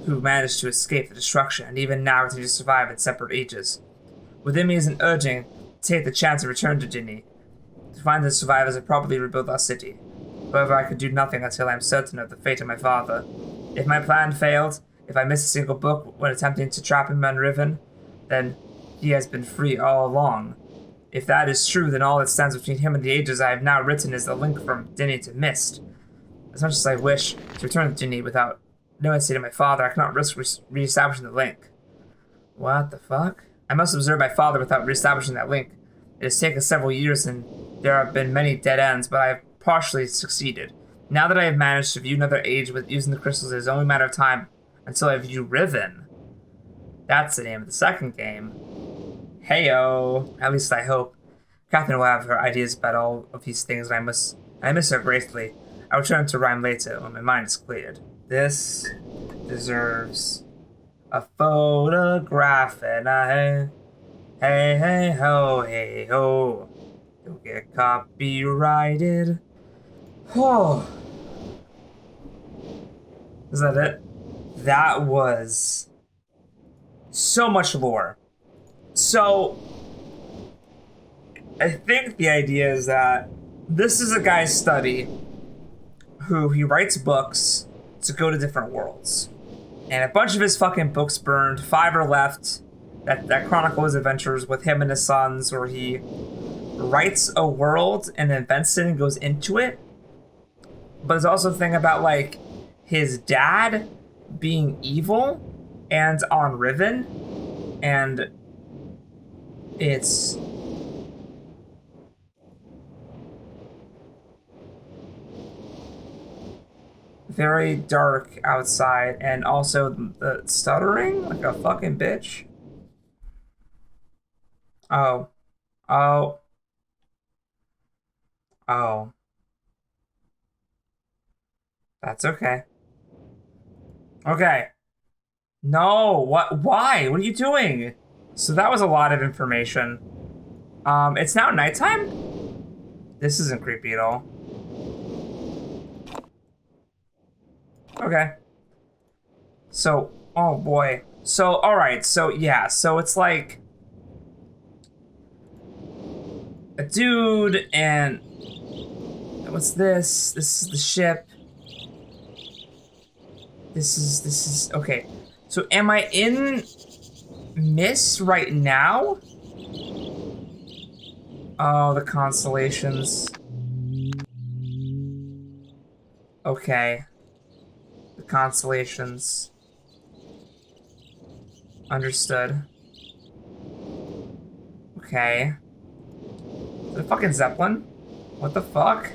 who managed to escape the destruction, and even now continue to survive in separate ages. Within me is an urging to take the chance to return to Dinny, to find the survivors and properly rebuild our city. However, I could do nothing until I am certain of the fate of my father. If my plan failed, if I missed a single book when attempting to trap him unriven, then he has been free all along. If that is true, then all that stands between him and the ages I have now written is the link from Dinny to Myst. As much as I wish to return to Dinny without knowing the state of my father, I cannot risk re-establishing the link. What the fuck? I must observe my father without re-establishing that link. It has taken several years and there have been many dead ends, but I have partially succeeded. Now that I have managed to view another age with using the crystals, it is only a matter of time until I view Riven. That's the name of the second game. Heyo! At least I hope. Catherine will have her ideas about all of these things, and I miss her greatly. I will turn to rhyme later when my mind is cleared. This deserves a photograph, and hey ho, you'll get copyrighted. Oh, is that it? That was so much lore. So, I think the idea is that this is a guy's study who he writes books to go to different worlds. And a bunch of his fucking books burned. 5 are left that chronicle his adventures with him and his sons, where he writes a world and invents it and goes into it. But there's also a thing about, like, his dad being evil and on Riven. And it's very dark outside, and also the stuttering like a fucking bitch. Oh. That's okay. Okay. No, what? Why? What are you doing? So that was a lot of information. It's now nighttime? This isn't creepy at all. Okay. So, oh boy. So, alright, so yeah, so it's like a dude and what's this? This is the ship. This is okay. So am I in Myst right now? Oh, the constellations. Okay. The constellations. Understood. Okay. The fucking Zeppelin? What the fuck?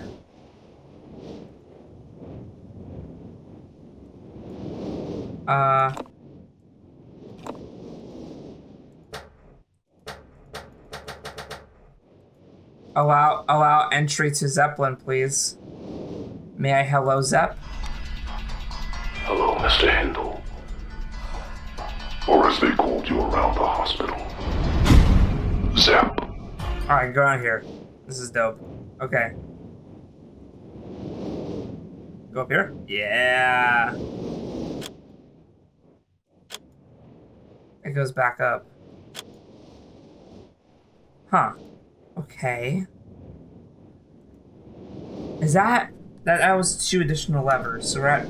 Allow entry to Zeppelin, please. May I hello Zepp? Hello, Mr. Hindle. Or as they called you around the hospital, Zap. Alright, go on here. This is dope. Okay. Go up here? Yeah. It goes back up. Huh. Okay. Is that was 2 additional levers, so we're at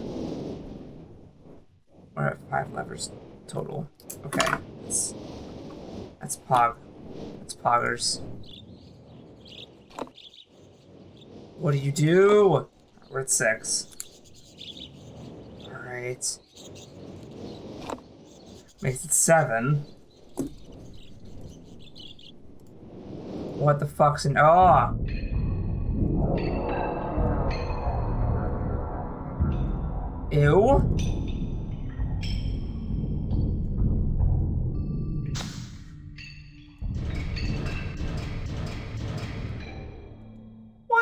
5 levers total. Okay. That's Pog. That's Poggers. What do you do? We're at 6. Alright. Makes it 7. What the fuck's in... Oh! Ew?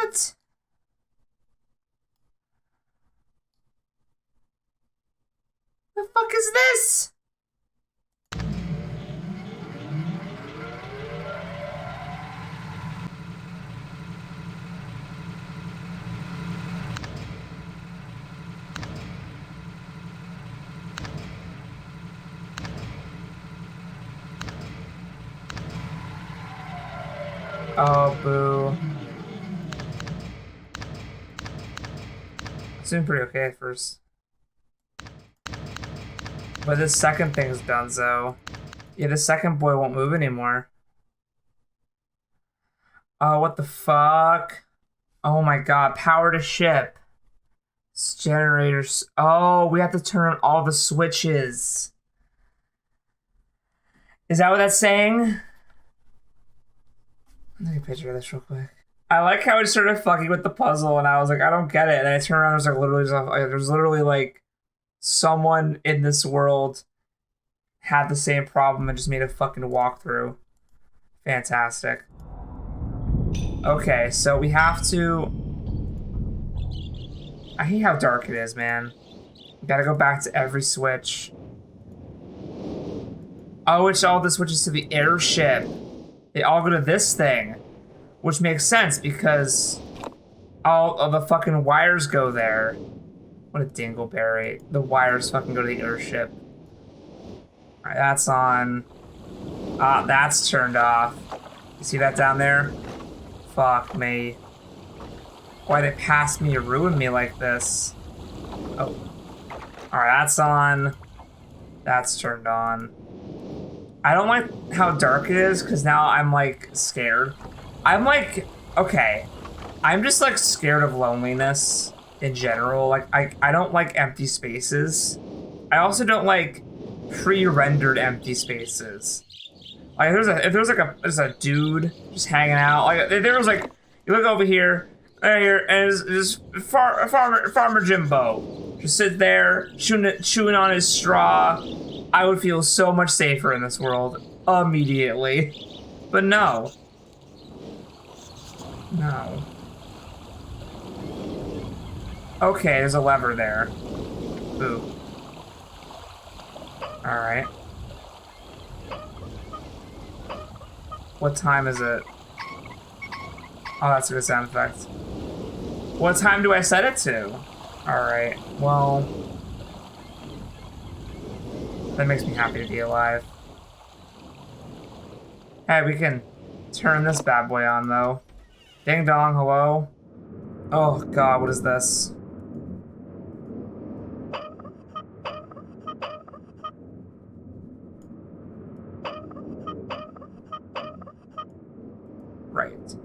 What? The fuck is this? Oh, boo. Seemed pretty okay at first. But this second thing's done, so. Yeah, the second boy won't move anymore. Oh, what the fuck? Oh my god, power to ship. It's generators. Oh, we have to turn on all the switches. Is that what that's saying? Let me picture this real quick. I like how it started fucking with the puzzle, and I was like, I don't get it. And I turned around, there's literally like someone in this world had the same problem and just made a fucking walkthrough. Fantastic. Okay, so we have to. I hate how dark it is, man. We gotta go back to every switch. Oh, it's all the switches to the airship. They all go to this thing, which makes sense because all of the fucking wires go there. What a dingleberry. The wires fucking go to the airship. Alright, that's on. Ah, that's turned off. You see that down there? Fuck me. Why'd it pass me to ruin me like this? Oh. Alright, that's on. That's turned on. I don't like how dark it is, because now I'm, like, scared. I'm, like, okay. I'm just, like, scared of loneliness in general. Like, I don't like empty spaces. I also don't like pre-rendered empty spaces. Like, if there's a dude just hanging out, like, if there was, like, you look over here, right here, and it's just Farmer Jimbo just sit there chewing on his straw. I would feel so much safer in this world immediately. But no. No. Okay, there's a lever there. Boo. Alright. What time is it? Oh, that's a good sound effect. What time do I set it to? Alright, well... that makes me happy to be alive. Hey, we can turn this bad boy on, though. Ding dong, hello? Oh, God, what is this? Right.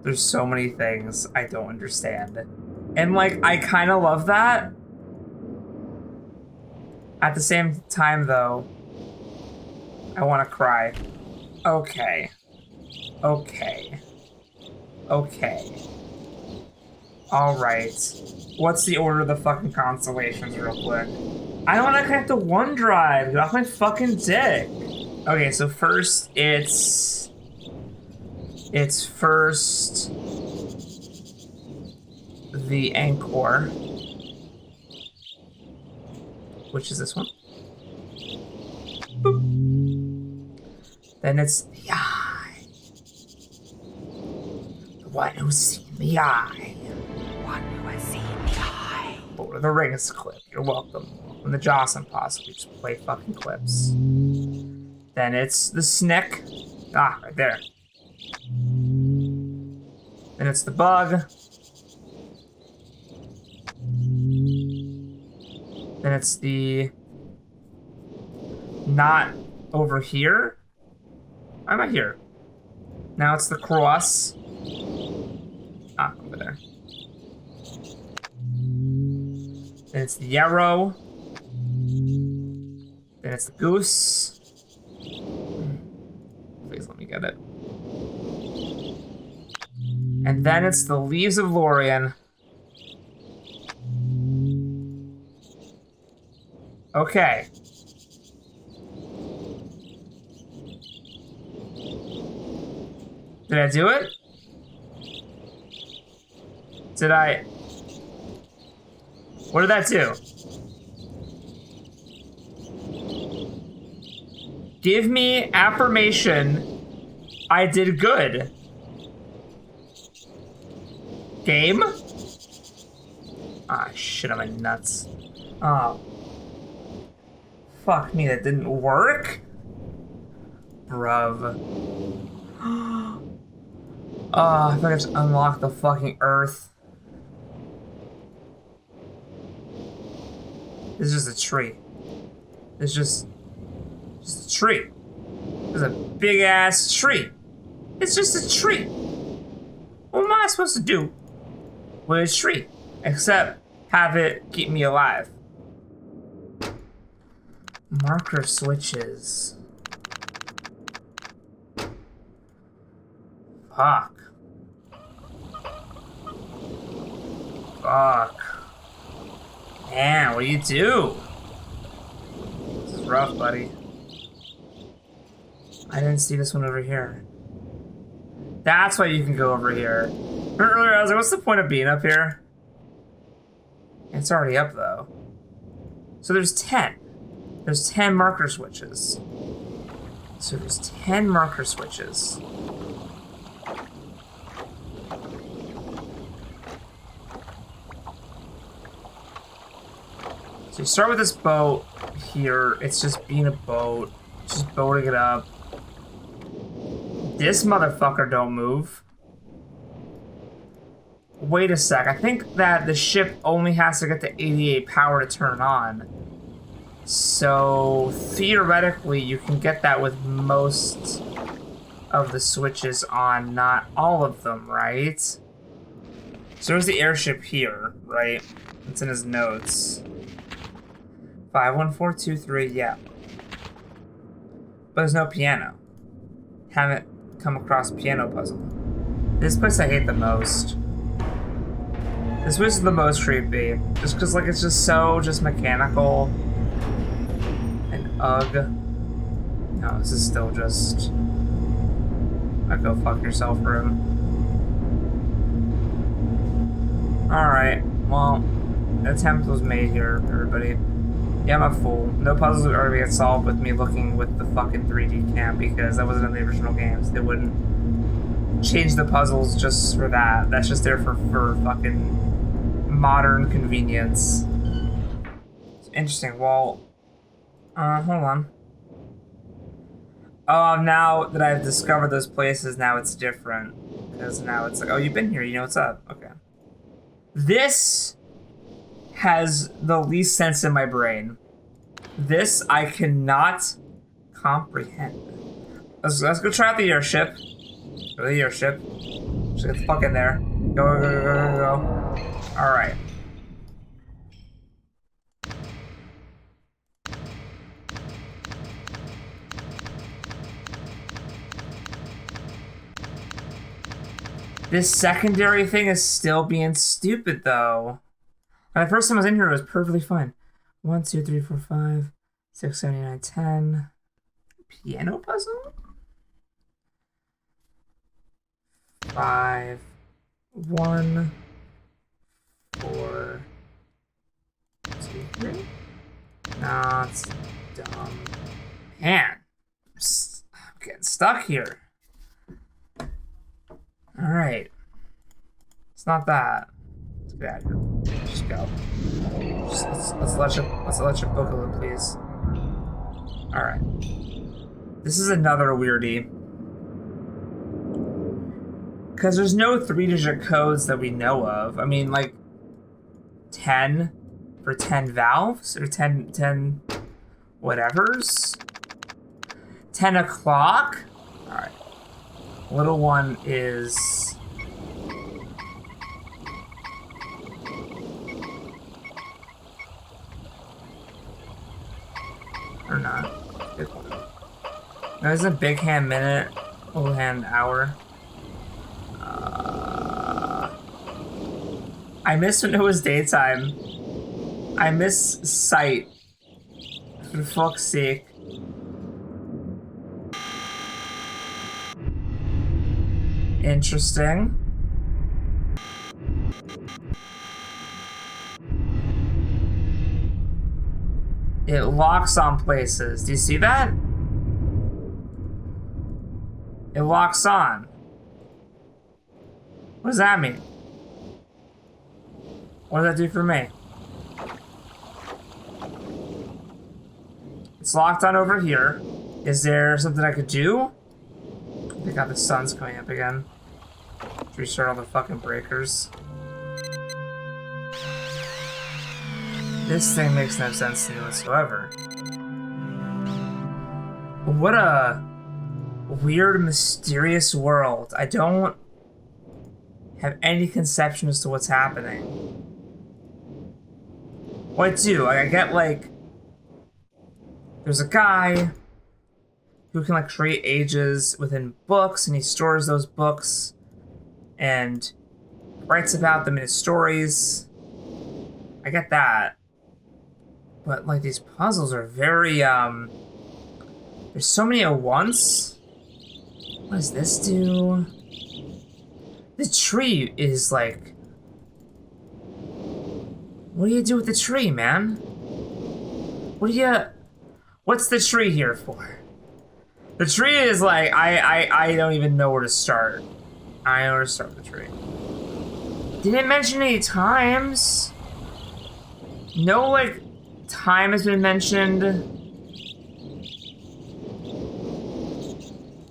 There's so many things I don't understand. And, like, I kind of love that. At the same time, though, I want to cry. Okay. Okay. Okay. Alright. What's the order of the fucking constellations, real quick? I don't want to connect to OneDrive. Get off my fucking dick. Okay, so first it's first the Anchor, which is this one. Boop. Then it's the eye. The one who's seen the eye. One who has seen the eye. Lord of the Rings clip. You're welcome. From the Jawesome Possum. We just play fucking clips. Then it's the Snick. Ah, right there. Then it's the Bug. Then it's the... not over here. I'm not here. Now it's the Cross. Ah, over there. Then it's the Yarrow. Then it's the Goose. Please let me get it. And then it's the Leaves of Lorien. Okay. Did I do it? Did I? What did that do? Give me affirmation I did good. Game? Ah, shit on my nuts. Oh. Fuck me, that didn't work? Bruv. Oh, I think I just unlocked the fucking earth. This is just a tree. It's just a tree. It's a big ass tree. It's just a tree. What am I supposed to do with a tree? Except have it keep me alive. Marker switches. Fuck. Fuck. Man, what do you do? This is rough, buddy. I didn't see this one over here. That's why you can go over here. Earlier, I was like, what's the point of being up here? It's already up, though. So there's 10. There's 10 marker switches. So there's 10 marker switches. So you start with this boat here. It's just being a boat. Just boating it up. This motherfucker don't move. Wait a sec. I think that the ship only has to get to 88 power to turn on. So theoretically, you can get that with most of the switches on, not all of them, right? So there's the airship here, right? It's in his notes. 51423, yeah. But there's no piano. Haven't come across piano puzzle. This place I hate the most. This place is the most creepy. Just because, like, it's just so just mechanical. And ugh. No, this is still just a go fuck yourself room. Alright, well, an attempt was made here, everybody. Yeah, I'm a fool. No puzzles are gonna get solved with me looking with the fucking 3D cam because that wasn't in the original games. They wouldn't change the puzzles just for that. That's just there for fucking modern convenience. It's interesting. Well, hold on. Oh, now that I've discovered those places, now it's different. Because now it's like, oh, you've been here, you know what's up. Okay. This has the least sense in my brain. This I cannot comprehend. Let's go try out the airship. Go to the airship. Just get the fuck in there. Go, go, go, go, go, go. Alright. This secondary thing is still being stupid, though. The first time I was in here, it was perfectly fine. 1, 2, 3, 4, 5, 6, 7, 8, 9, 10. Piano puzzle? 5, 1, 4, 2, 3. Nah, it's dumb. Man, I'm getting stuck here. Alright. It's not that. Let's get out of here. Just go. Let's let your book alone, please. Alright. This is another weirdie. Because there's no 3-digit codes that we know of. I mean, like, 10 for 10 valves? Or 10 whatevers? 10 o'clock? Alright. Little one is... Or not. No, isn't Big Hand minute, Little Hand hour? I miss when it was daytime. I miss sight. For fuck's sake. Interesting. It locks on places. Do you see that? It locks on. What does that mean? What does that do for me? It's locked on over here. Is there something I could do? I think the sun's coming up again. Let's restart all the fucking breakers. This thing makes no sense to me whatsoever. What a weird, mysterious world. I don't have any conception as to what's happening. Well, I do. I get, like... There's a guy who can, like, create ages within books, and he stores those books and writes about them in his stories. I get that. But, like, these puzzles are very, there's so many at once. What does this do? The tree is, like... What do you do with the tree, man? What's the tree here for? The tree is, like, I don't even know where to start. I don't know where to start with the tree. Didn't mention any times. No, like... Time has been mentioned.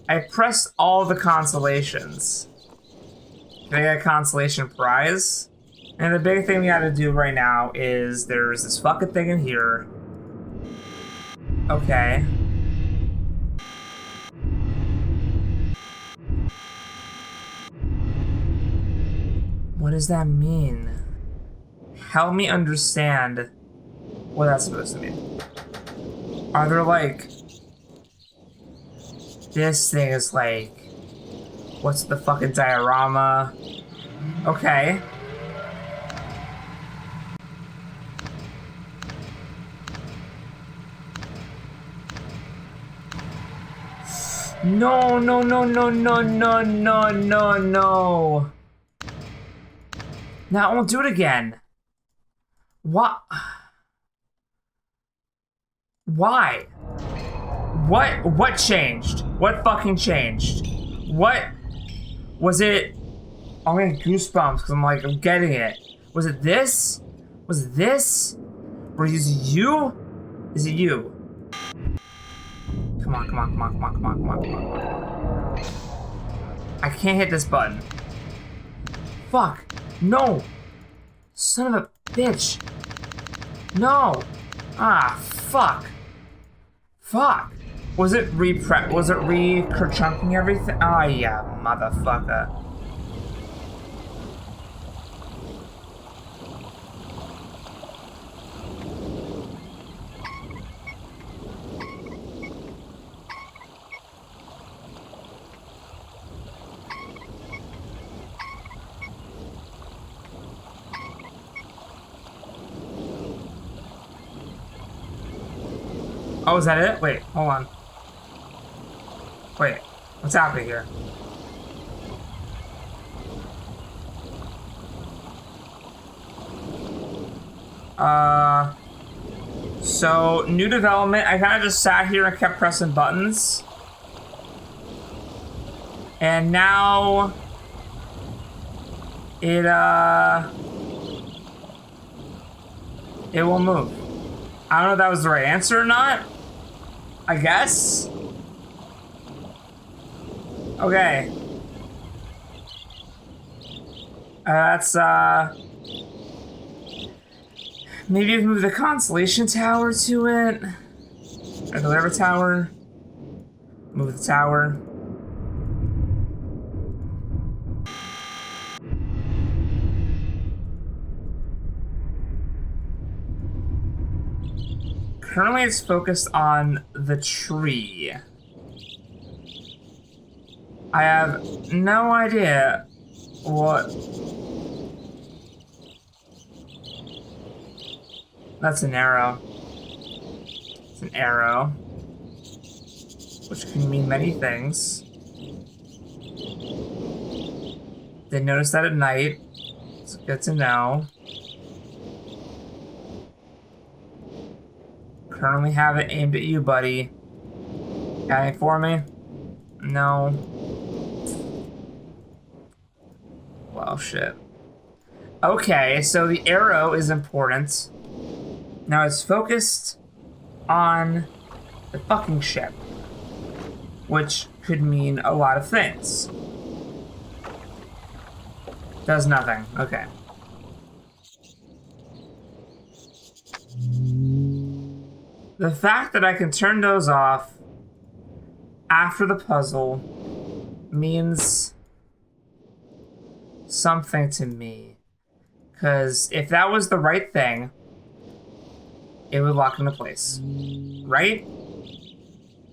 I pressed all the constellations. Can I get a constellation prize? And the big thing we gotta do right now is there's this fucking thing in here. Okay. What does that mean? Help me understand what that's supposed to mean. Are there, like... This thing is like... What's the fucking diorama? Okay. No, no, no, no, no, no, no, no, no. Now I won't do it again. What? Why? What changed? What fucking changed? What? Was it? I'm getting goosebumps because I'm getting it. Was it this? Was it this? Or is it you? Is it you? Come on, come on, come on, come on, come on, come on, come on, come on. I can't hit this button. Fuck. No. Son of a bitch. No. Ah, fuck. Fuck. Was it re-chunking everything? Oh yeah, motherfucker. Oh, is that it? Wait, hold on. Wait, what's happening here? So, new development. I kind of just sat here and kept pressing buttons. And now... It will move. I don't know if that was the right answer or not. I guess. Okay. That's, maybe I've moved the constellation tower to it. Or the whatever tower. Move the tower. Currently it's focused on the tree. I have no idea what... That's an arrow. It's an arrow, which can mean many things. Didn't notice that at night. It's good to know. Currently have it aimed at you, buddy. Got anything for me? No. Well, shit. Okay, so the arrow is important. Now it's focused on the fucking ship, which could mean a lot of things. Does nothing. Okay. The fact that I can turn those off after the puzzle means something to me. Because if that was the right thing, it would lock into place. Right?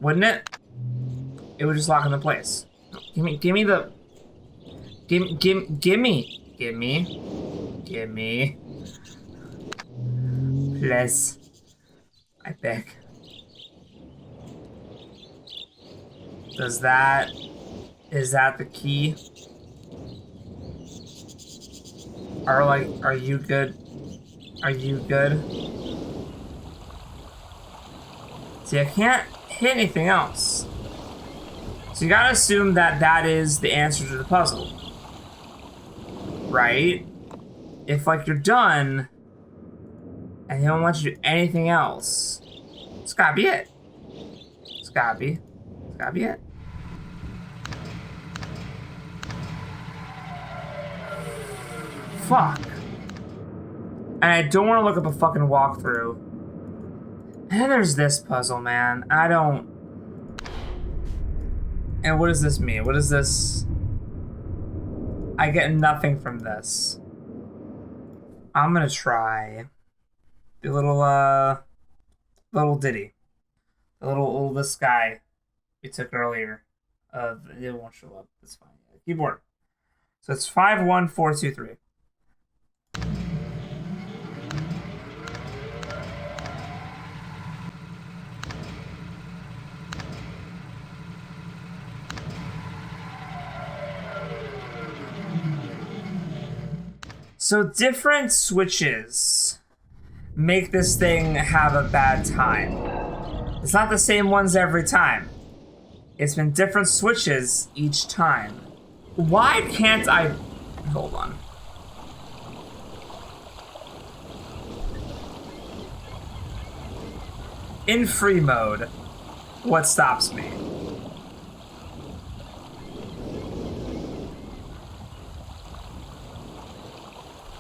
Wouldn't it? It would just lock into place. Give me the... Give me. Please. I beg. Is that the key? Are you good? Are you good? See, I can't hit anything else. So you gotta assume that that is the answer to the puzzle. Right? If, like, you're done, and they don't want you to do anything else, it's gotta be it. It's gotta be it. Fuck. And I don't want to look up a fucking walkthrough. And then there's this puzzle, man. I don't... And what does this mean? What is this? I get nothing from this. I'm gonna try the little ditty. The little this guy we took earlier. It won't show up. It's fine. Keyboard. So it's 51423. So different switches make this thing have a bad time. It's not the same ones every time. It's been different switches each time. Why can't I... Hold on. In free mode, what stops me?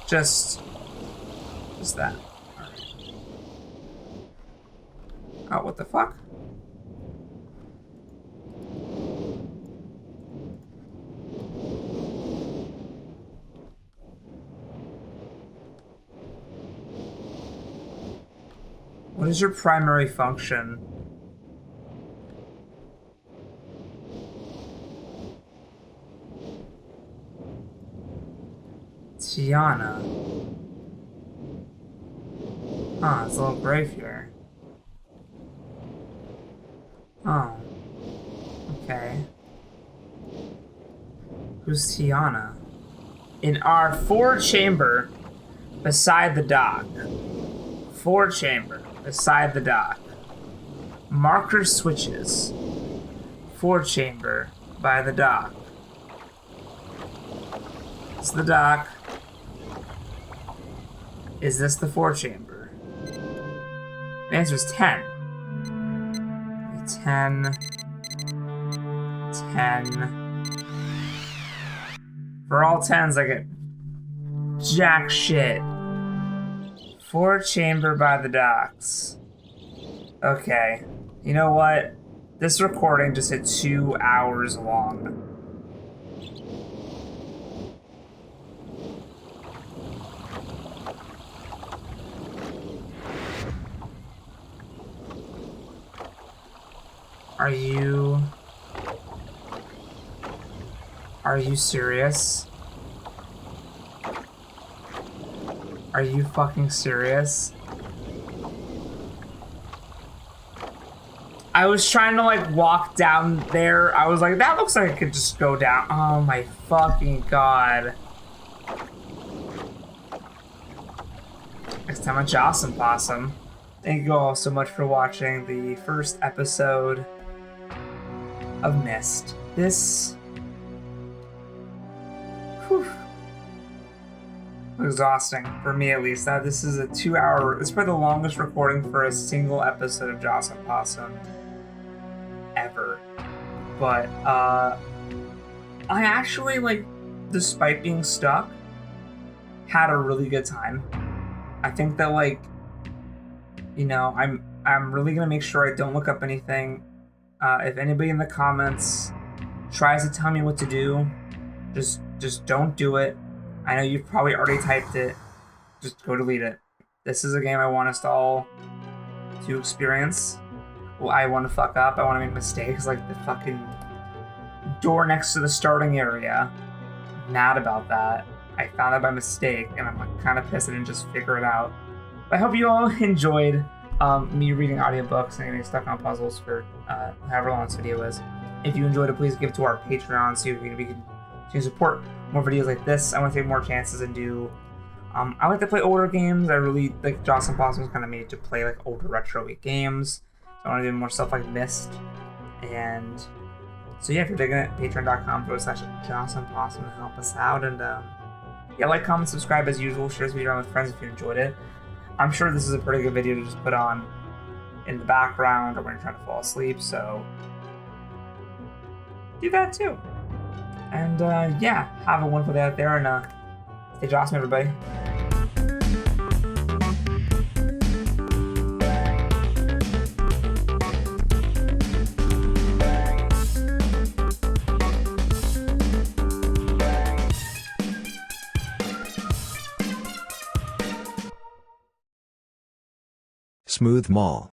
Just that. Alright. Oh, what the fuck? What is your primary function? Tiana. Huh, it's a little grave here. Oh. Okay. Who's Tiana? In our 4-chamber beside the dock. 4-chamber beside the dock. Marker switches. 4-chamber by the dock. It's the dock. Is this the 4-chamber? The answer is 10. 10. 10. For all 10s, I get jack shit. 4-chamber by the docks. Okay. You know what? This recording just hit 2 hours long. Are you serious? Are you fucking serious? I was trying to like walk down there. I was like, that looks like it could just go down. Oh my fucking god. Next time on Jawesome, Possum. Thank you all so much for watching the first episode of Myst. This... Whew. Exhausting, for me at least. This is a 2-hour... This is probably the longest recording for a single episode of Jawesome Possum ever. But, I actually, like, despite being stuck, had a really good time. I think that, like, you know, I'm really gonna make sure I don't look up anything. If anybody in the comments tries to tell me what to do, just don't do it. I know you've probably already typed it. Just go delete it. This is a game I want us to all to experience. Well, I want to fuck up. I want to make mistakes, like the fucking door next to the starting area. I'm mad about that. I found that by mistake, and I'm like kind of pissed I didn't just figure it out. But I hope you all enjoyed me reading audiobooks and getting stuck on puzzles for however long this video is. If you enjoyed it, please give to our Patreon so we can support more videos like this. I want to take more chances and do... I like to play older games. I really like Jawesome Possum was kind of made to play like older retro game. So I want to do more stuff like Myst. And so yeah, if you're digging it, patreon.com/Jawesome Possum to help us out. And yeah, like, comment, subscribe as usual. Share this video around with friends if you enjoyed it. I'm sure this is a pretty good video to just put on in the background or when you're trying to fall asleep, so do that too. And yeah, have a wonderful day out there, and stay Jawesome, everybody. Smooth Mall.